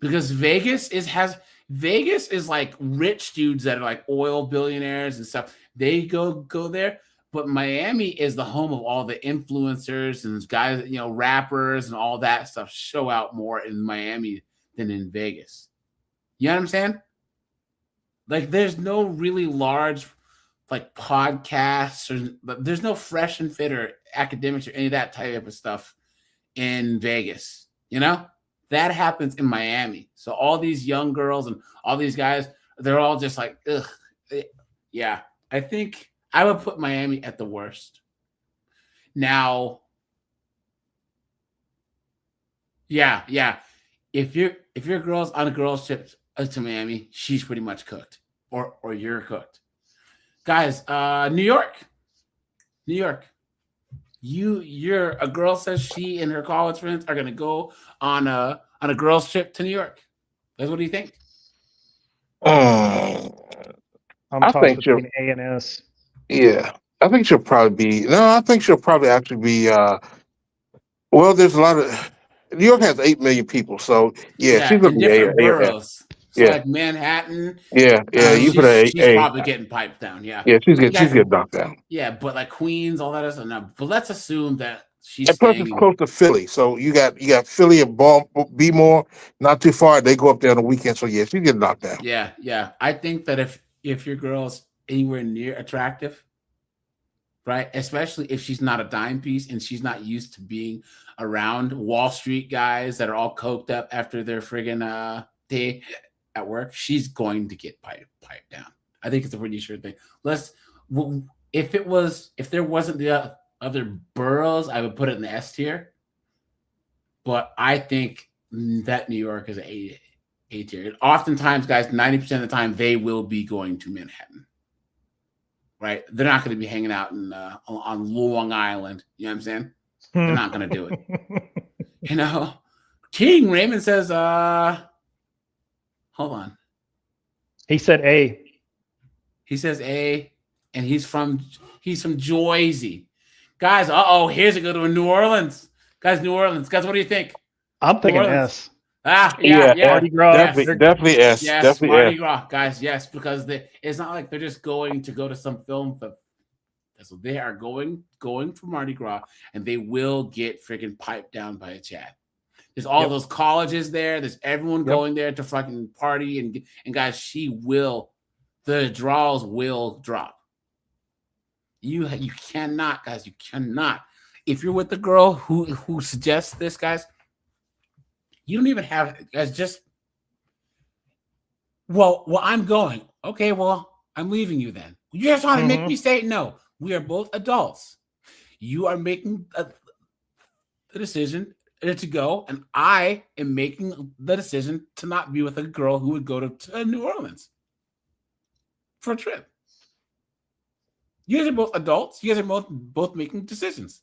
Because Vegas is like rich dudes that are like oil billionaires and stuff. They go there, but Miami is the home of all the influencers and guys, rappers and all that stuff show out more in Miami than in Vegas. You know what I'm saying? Like, there's no really large like podcasts, or there's no Fresh and Fit or Academics or any of that type of stuff in Vegas. That happens in Miami. So all these young girls and all these guys, they're all just like, ugh. Yeah, I think I would put Miami at the worst. Now, yeah. If your girl's on a girl's trip to Miami, she's pretty much cooked, or you're cooked. Guys, New York. You're a girl says she and her college friends are gonna go on a girls trip to New York. Guys, what do you think? I'm tossing between A and S. Yeah, I think she'll probably be. No, I think she'll probably actually be. Well, there's a lot of. New York has 8 million people, so yeah she's gonna be different A. boroughs. So like Manhattan. Yeah. You put her she's probably getting piped down. Yeah. Yeah, she's getting knocked down. Yeah, but like Queens, all that other stuff. No, but let's assume that she's. And plus, it's close to Philly, so you got Philly and Bmore, not too far. They go up there on the weekend, so yeah, she's getting knocked down. Yeah. I think that if your girl's anywhere near attractive, right, especially if she's not a dime piece and she's not used to being around Wall Street guys that are all coked up after their friggin' day at work, she's going to get piped down. I think it's a pretty sure thing. If there wasn't the other boroughs, I would put it in the S tier. But I think that New York is an A tier. And oftentimes, guys, 90% of the time, they will be going to Manhattan. Right? They're not going to be hanging out on Long Island. You know what I'm saying? They're not going to do it. King Raymond says, hold on. He said A. He says A, and he's from Jersey. Guys, here's a good one. New Orleans. Guys, what do you think? I'm thinking S. Yeah. Mardi Gras. Definitely S. Yes, definitely Mardi S. Gras, guys. Yes, because it's not like they're just going to some film. So they are going for Mardi Gras, and they will get freaking piped down by a Chad. There's all those colleges there. There's everyone going there to fucking party, and guys, the draws will drop. You cannot, guys. You cannot. If you're with the girl who suggests this, guys, you don't even have guys. Just well, I'm going. Okay, well, I'm leaving you then. You're just trying to make me say no. We are both adults. You are making the decision to go, and I am making the decision to not be with a girl who would go to New Orleans for a trip. You guys are both adults. You guys are both making decisions,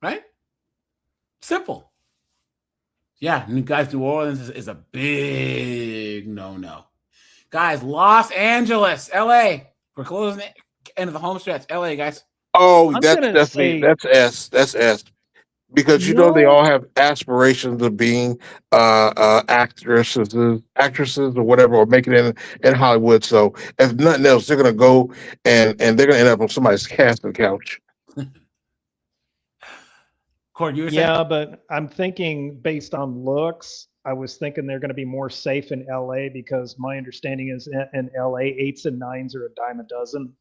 right? Simple. Yeah, guys, New Orleans is a big no-no. Guys, Los Angeles, LA. We're closing the end of the home stretch. LA, guys. Oh, that's S. That's S. Because they all have aspirations of being actresses or whatever, or making it in Hollywood. So if nothing else, they're gonna go and they're gonna end up on somebody's casting couch. Cord, you were saying? Yeah, but I'm thinking based on looks, I was thinking they're going to be more safe in LA because my understanding is in LA, 8s and 9s are a dime a dozen.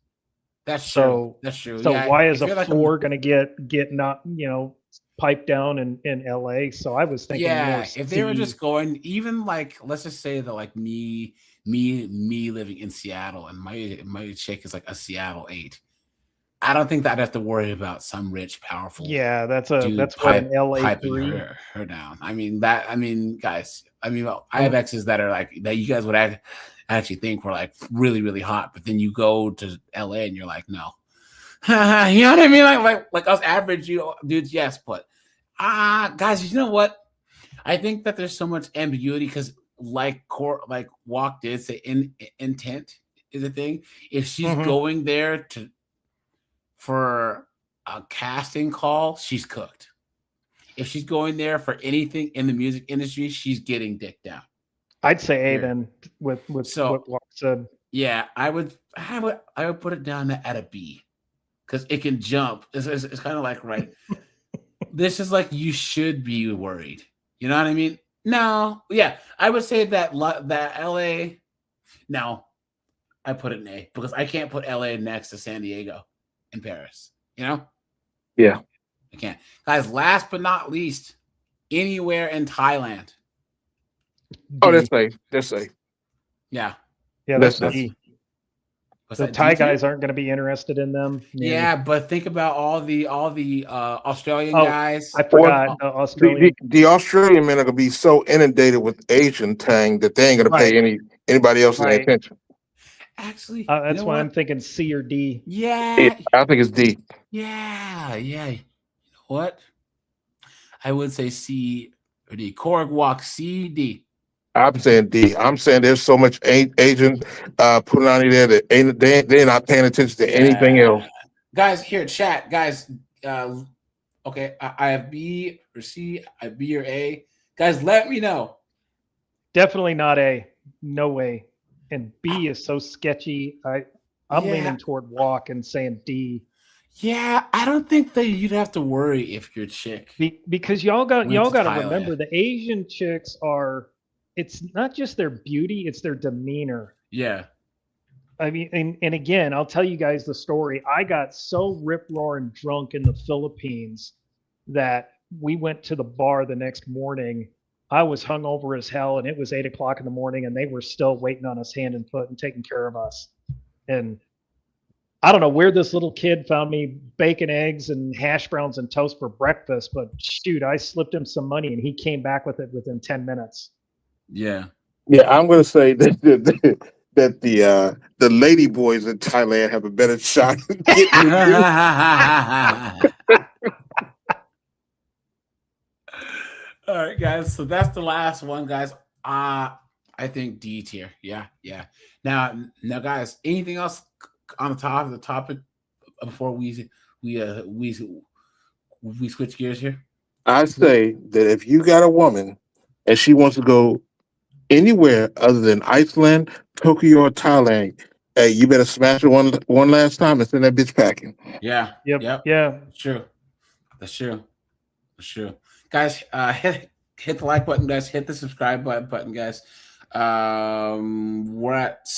That's So true. That's true. So Yeah, why I is a feel like floor going to get not piped down in LA? So I was thinking yeah, more if they were C. just going, even like, let's just say that like me living in Seattle and my chick is like a Seattle 8. I don't think that I'd have to worry about some rich, powerful Yeah, that's dude what an LA piping 3. her down. I mean, guys, I have exes that are like that you guys would actually think were like really, really hot, but then you go to LA and you're like, no. You know what I mean? Like us average dudes, yes, but guys, you know what? I think that there's so much ambiguity because like Walk did say, intent is a thing. If she's going there for a casting call, she's cooked. If she's going there for anything in the music industry, she's getting dick down. I'd say A then with what Walk said. Yeah, I would put it down at a B because it can jump. It's kind of like right. This is like you should be worried. You know what I mean? No, yeah, I would say that LA. No, I put it in A because I can't put LA next to San Diego and Paris. You know? Yeah, I can't. Guys, last but not least, anywhere in Thailand. Oh, that's safe. That's safe. Yeah. Yeah, that's D. The Thai guys aren't going to be interested in them. Yeah, but think about all the Australian guys. I forgot Australian. The Australian men are gonna be so inundated with Asian tang that they ain't gonna pay anybody else any attention. Actually, that's why I'm thinking C or D. Yeah, I think it's D. Yeah. You know what? I would say C or D. Korg Walk C, D. I'm saying D. I'm saying there's so much Asian putting on there that they're not paying attention to anything else. Guys, here, chat. Guys, okay, I have B or C, I have B or A. Guys, let me know. Definitely not A. No way. And B is so sketchy. I'm leaning toward Walk and saying D. Yeah, I don't think that you'd have to worry if your chick because y'all got to Thailand. remember the Asian chicks are. It's not just their beauty; it's their demeanor. Yeah. I mean, and again, I'll tell you guys the story. I got so rip-roaring drunk in the Philippines that we went to the bar the next morning. I was hungover as hell, and it was 8 o'clock in the morning, and they were still waiting on us hand and foot and taking care of us. And I don't know where this little kid found me bacon, eggs, and hash browns and toast for breakfast, but shoot, I slipped him some money, and he came back with it within 10 minutes. Yeah. Yeah, I'm gonna say that the lady boys in Thailand have a better shot at getting All right, guys. So that's the last one, guys. I think D tier. Yeah. Now, guys. Anything else on the topic before we switch gears here? I say that if you got a woman and she wants to go anywhere other than Iceland, Tokyo, or Thailand, hey, you better smash her one last time and send that bitch packing. Yeah. Yep. Yeah. That's true. Guys, hit the like button, guys. Hit the subscribe button, guys. We're at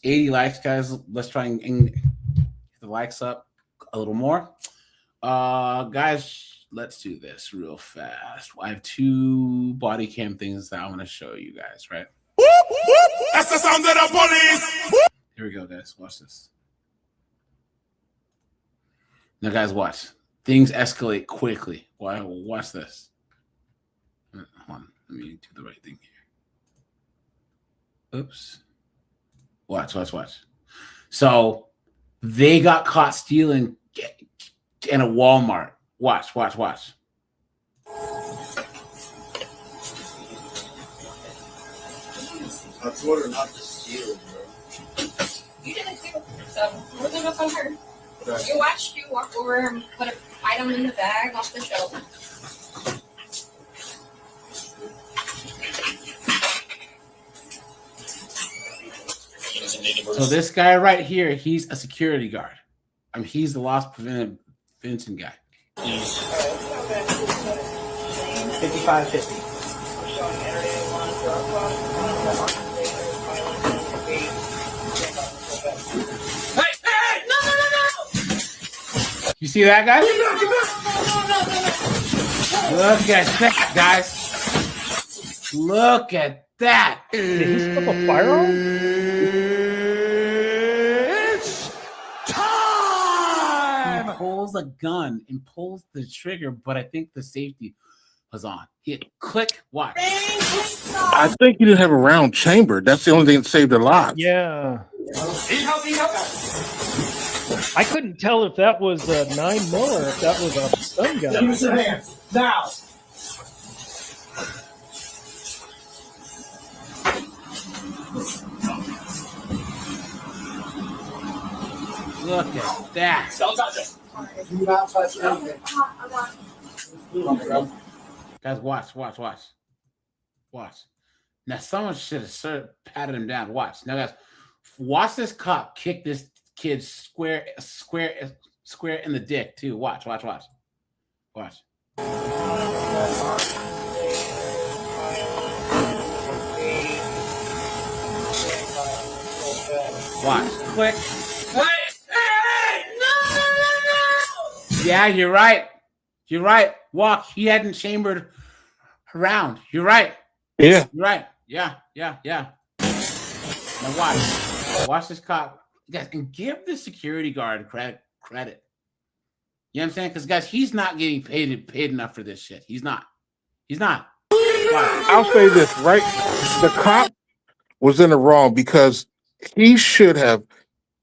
80 likes, guys. Let's try and get the likes up a little more. Guys, let's do this real fast. I have 2 body cam things that I want to show you guys, right? That's the sound of the police. Here we go, guys. Watch this. Now, guys, watch. Things escalate quickly. Watch this. Hold on. Let me do the right thing here. Oops. Watch. So they got caught stealing in a Walmart. Watch. I told her not to steal, bro. You didn't do so. We're gonna up on her. You watched you walk over and put an item in the bag off the shelf. So this guy right here, he's a security guard. I mean, he's the loss prevention guy. 55.50. Hey! No! You see that, guys? Look at that, guys. Look at that. Did he slip a firearm? It's time. He pulls a gun and pulls the trigger, but I think the safety was on. Hit click. Watch. I think he didn't have a round chamber. That's the only thing that saved their lives. Yeah. I couldn't tell if that was a 9mm or if that was a stun gun. Give us your hands now. Look at that. Don't touch it. Do not touch anything. Guys, watch. Now, someone should have patted him down. Watch. Now, guys, watch this cop kick this kid square in the dick, too. Watch. Watch. Click. Yeah, you're right. Walk. He hadn't chambered around. You're right. Yeah. You're right. Yeah. Now watch this cop. Guys, and give the security guard credit. You know what I'm saying? Because guys, he's not getting paid enough for this shit. He's not. I'll say this, right? The cop was in the wrong because he should have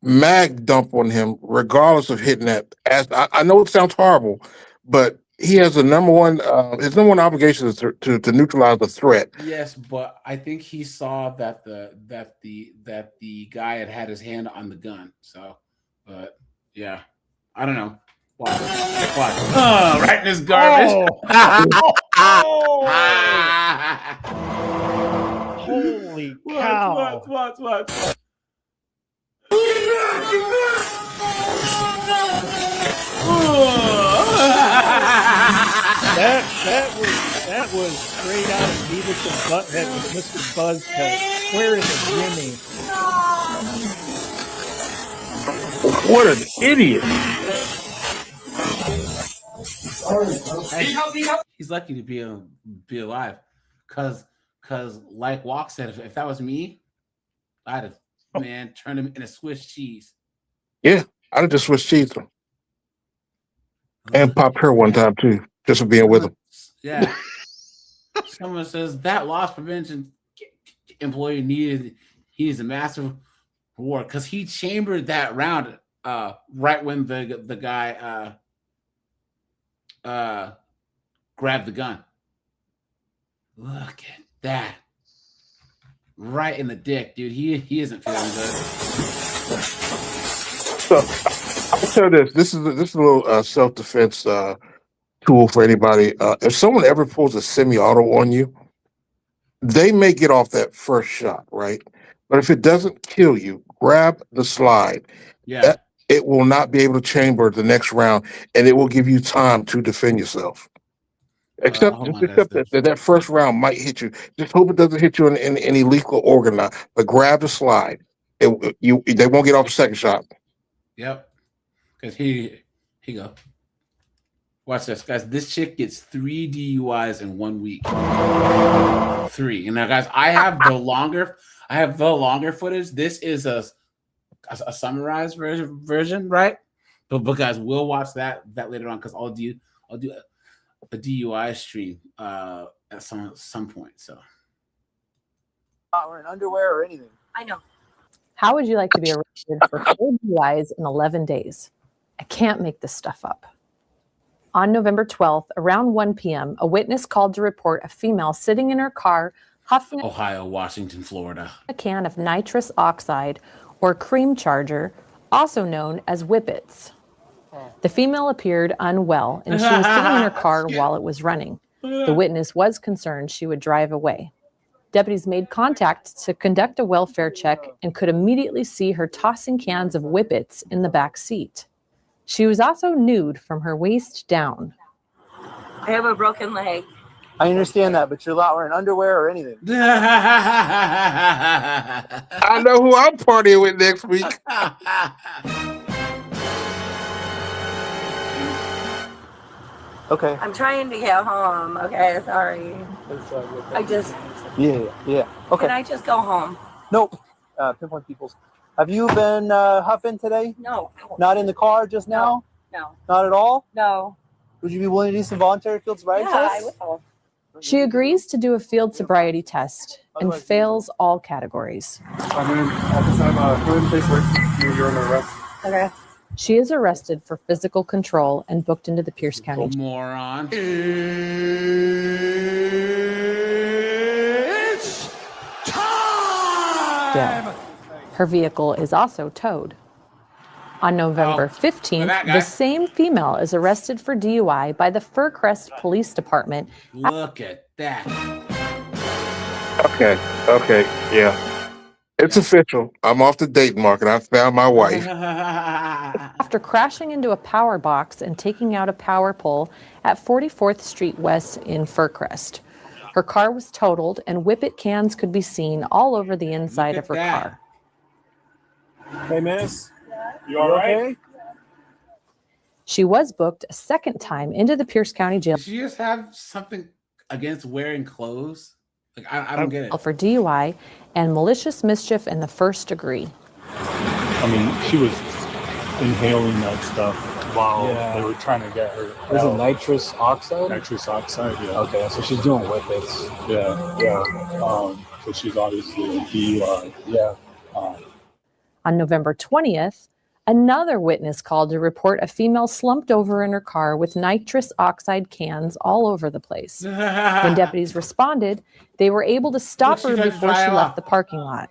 mag dump on him regardless of hitting that ass. I know it sounds horrible, but he has his number one obligation is to neutralize the threat. Yes, but I think he saw that the guy had his hand on the gun. So, but yeah, I don't know. Watch. Oh, right in his garbage. Holy cow! Watch. That was straight out of Beavis and Butthead with Mr. Buzzcut. Where is Jimmy? What an idiot! He's lucky to be alive, cause like Walk said, if that was me, I'd have turned him into Swiss cheese. Yeah, I'd have just Swiss cheese him and popped her one time too, just for being with him. Yeah. Someone says that loss prevention employee needs a massive reward because he chambered that round right when the guy grabbed the gun. Look at that. Right in the dick, dude. He isn't feeling good. So I'll tell you this is a little self-defense tool for anybody. If someone ever pulls a semi-auto on you, they may get off that first shot, right? But if it doesn't kill you, grab the slide. Yeah. It will not be able to chamber the next round, and it will give you time to defend yourself. Except that first round might hit you. Just hope it doesn't hit you in any lethal organ. But grab the slide. They won't get off the second shot. Yep. Because here you go. Watch this, guys. This chick gets 3 DUIs in 1 week. 3. And now, guys, I have the longer footage. This is a summarized version, right? But guys, we'll watch that later on because I'll do a DUI stream at some point. So, or in underwear or anything. I know. How would you like to be arrested for 4 DUIs in 11 days? I can't make this stuff up. On November 12th, around 1 p.m., a witness called to report a female sitting in her car huffing Ohio, Washington, Florida, a can of nitrous oxide or cream charger, also known as Whippets. The female appeared unwell and she was sitting in her car while it was running. The witness was concerned she would drive away. Deputies made contact to conduct a welfare check and could immediately see her tossing cans of Whippets in the back seat. She was also nude from her waist down. I have a broken leg. I understand that, but you're not wearing underwear or anything. I know who I'm partying with next week. Okay. I'm trying to get home. Okay, sorry. I just. Yeah. Okay. Can I just go home? Nope. Pinpoint Peoples. Have you been huffing today? No. Not in the car just now? No. Not at all? No. Would you be willing to do some voluntary field sobriety Yeah, I tests? will. She agrees to do a field sobriety test and fails all categories. You're under arrest. Okay. She is arrested for physical control and booked into the Pierce County Jail. Moron. Her vehicle is also towed. On November 15th, the same female is arrested for DUI by the Fircrest Police Department. Look at that. Okay, yeah. It's official. I'm off the date market. I found my wife. After crashing into a power box and taking out a power pole at 44th Street West in Fircrest. Her car was totaled and Whippet cans could be seen all over the inside of her car. Hey, miss. You all right? She was booked a second time into the Pierce County Jail Does she just have something against wearing clothes? Like I don't get it. for DUI and malicious mischief in the first degree. I mean, she was inhaling that stuff while they were trying to get her. Is it nitrous oxide? Nitrous oxide, yeah. Okay, so she's doing whippets. Yeah. So she's obviously a DUI. Yeah. On November 20th, another witness called to report a female slumped over in her car with nitrous oxide cans all over the place. When deputies responded, they were able to stop her before she left the parking lot.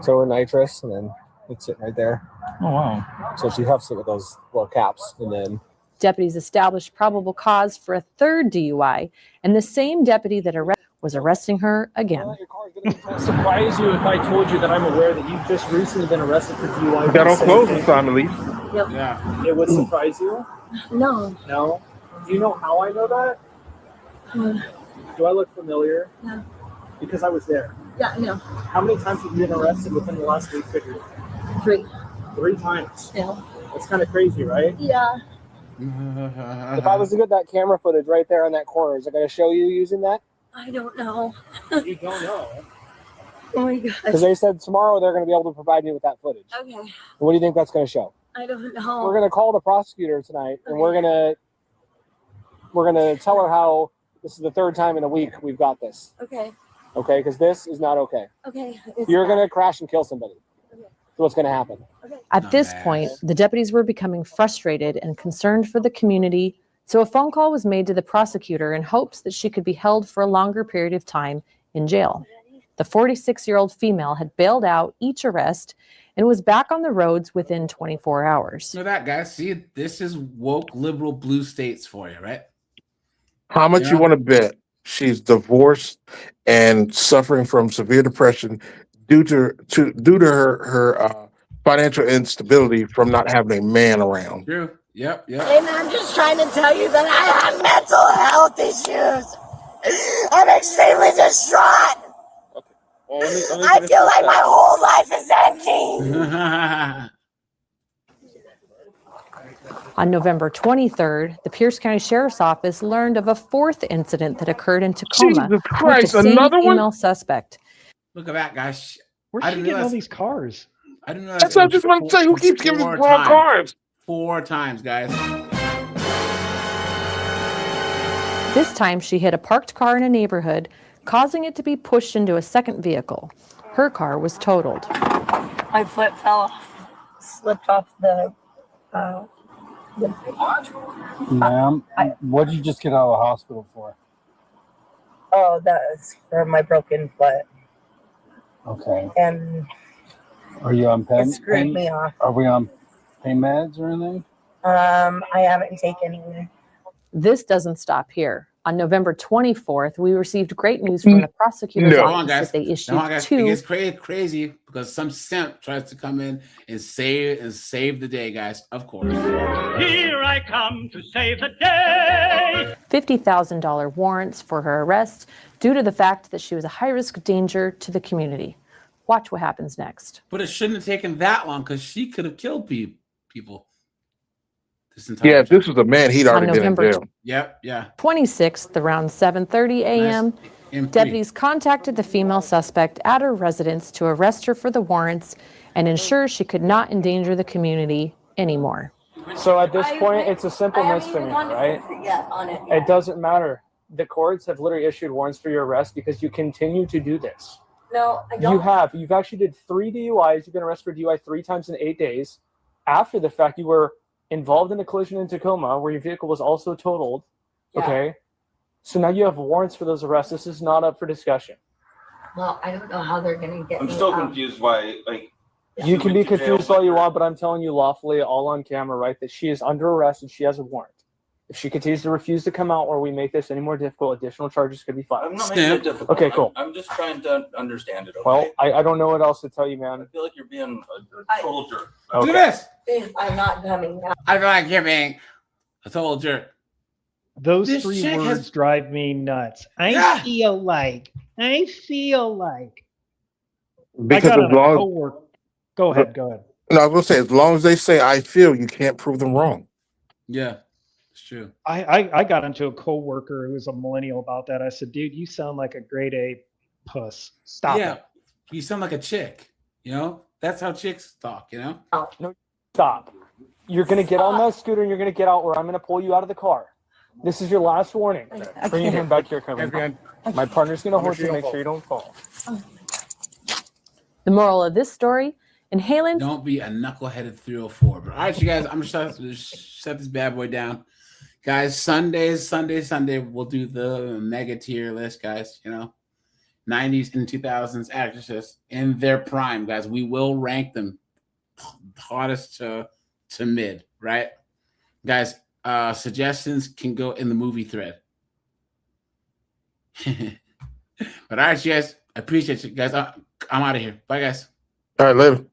So we're nitrous, and then it's sitting right there. Oh, wow. So she huffs it with those little caps, and then. Deputies established probable cause for a third DUI, and the same deputy that was arresting her again. Surprise you if I told you that I'm aware that you've just recently been arrested for DUI. You got on clothes this time, at least. Yep. Yeah. It would surprise you? No. No. Do you know how I know that? Do I look familiar? No. Because I was there. Yeah, no. How many times have you been arrested within the last week figure? 3. 3 times. Yeah. That's kind of crazy, right? Yeah. If I was to get that camera footage right there on that corner, is it going to show you using that? I don't know. You don't know. Oh my gosh. Because they said tomorrow they're going to be able to provide me with that footage. Okay. What do you think that's going to show? I don't know. We're going to call the prosecutor tonight, and we're going to tell her how this is the 3rd time in a week we've got this. Okay. Okay, because this is not okay. Okay. You're going to crash and kill somebody. Okay. So what's going to happen? At this point, the deputies were becoming frustrated and concerned for the community, so a phone call was made to the prosecutor in hopes that she could be held for a longer period of time in jail. The 46-year-old female had bailed out each arrest and was back on the roads within 24 hours. Look at that, guys. See, this is woke liberal blue states for you, right? How much you want to bet she's divorced and suffering from severe depression due to her financial instability from not having a man around? True. Yep. And I'm just trying to tell you that I have mental health issues. I'm extremely distraught. I feel like my whole life is ending. On November 23rd, the Pierce County Sheriff's Office learned of a 4th incident that occurred in Tacoma Jesus Christ, with the same another one? female suspect. Look at that, guys. Where's I she didn't getting all realize- these cars? I didn't know. That's what I just want to say. Who keeps giving us 4 wrong times. cards? 4 times, guys. This time, she hit a parked car in a neighborhood, causing it to be pushed into a second vehicle. Her car was totaled. My foot fell off, slipped off the. Ma'am, what did you just get out of the hospital for? Oh, that was for my broken foot, Okay. and Are you on pain? it screwed me off. Are we on pain meds or anything? I haven't taken any. This doesn't stop here. On November 24th, we received great news from the prosecutor's Come on, office guys. that they issued Come on, guys. It 2 gets crazy because some simp tries to come in and save the day, guys. Of course. Here I come to save the day. $50,000 warrants for her arrest due to the fact that she was a high-risk danger to the community. Watch what happens next. But it shouldn't have taken that long because she could have killed people. Yeah, if this was a man, he'd already been in November jail. Yep, yeah. 26th, around 7:30 a.m., MP. deputies contacted the female suspect at her residence to arrest her for the warrants and ensure she could not endanger the community anymore. So at this point, it's a simple misdemeanor, right? Yeah, on it. It doesn't matter. The courts have literally issued warrants for your arrest because you continue to do this. No, I don't. You have. You've actually did 3 DUIs. You've been arrested for DUI 3 times in 8 days. After the fact, you were involved in a collision in Tacoma where your vehicle was also totaled. Yeah. Okay. So now you have warrants for those arrests. This is not up for discussion. Well, I don't know how they're going to get I'm me still out. confused why, like, You can be confused all you want, but I'm telling you lawfully, all on camera, right, that she is under arrest and she has a warrant. If she continues to refuse to come out or we make this any more difficult, additional charges could be filed. I'm not making it difficult. Okay, cool. I'm just trying to understand it. Okay? Well, I don't know what else to tell you, man. I feel like you're being a soldier. Okay. Do this. I'm not coming now. I feel like you're being a soldier. Those This 3 chick words has- drive me nuts. I Yeah. feel like. I feel like. Because I got as on a long coworker. Go ahead. Go ahead. no, I was gonna say as long as they say I feel, you can't prove them wrong. Yeah, it's true. I got into a coworker who was a millennial about that. I said, dude, you sound like a grade A puss. Stop Yeah, it. you sound like a chick. You know, that's how chicks talk. You know. No, stop. You're going to get on that scooter and you're going to get out or I'm going to pull you out of the car. This is your last warning. Bring your hand back here, Kevin. My partner's going to hold you to make sure you don't fall. The moral of this story, inhaling Don't be a knuckleheaded 304. But all right, you guys, I'm just gonna shut this bad boy down. Guys, Sunday, we'll do the mega tier list, guys. You know, 90s and 2000s actresses in their prime, guys. We will rank them hottest to mid, right? Guys, suggestions can go in the movie thread. But all right, you guys, I appreciate you guys. I'm out of here. Bye, guys. All right, later.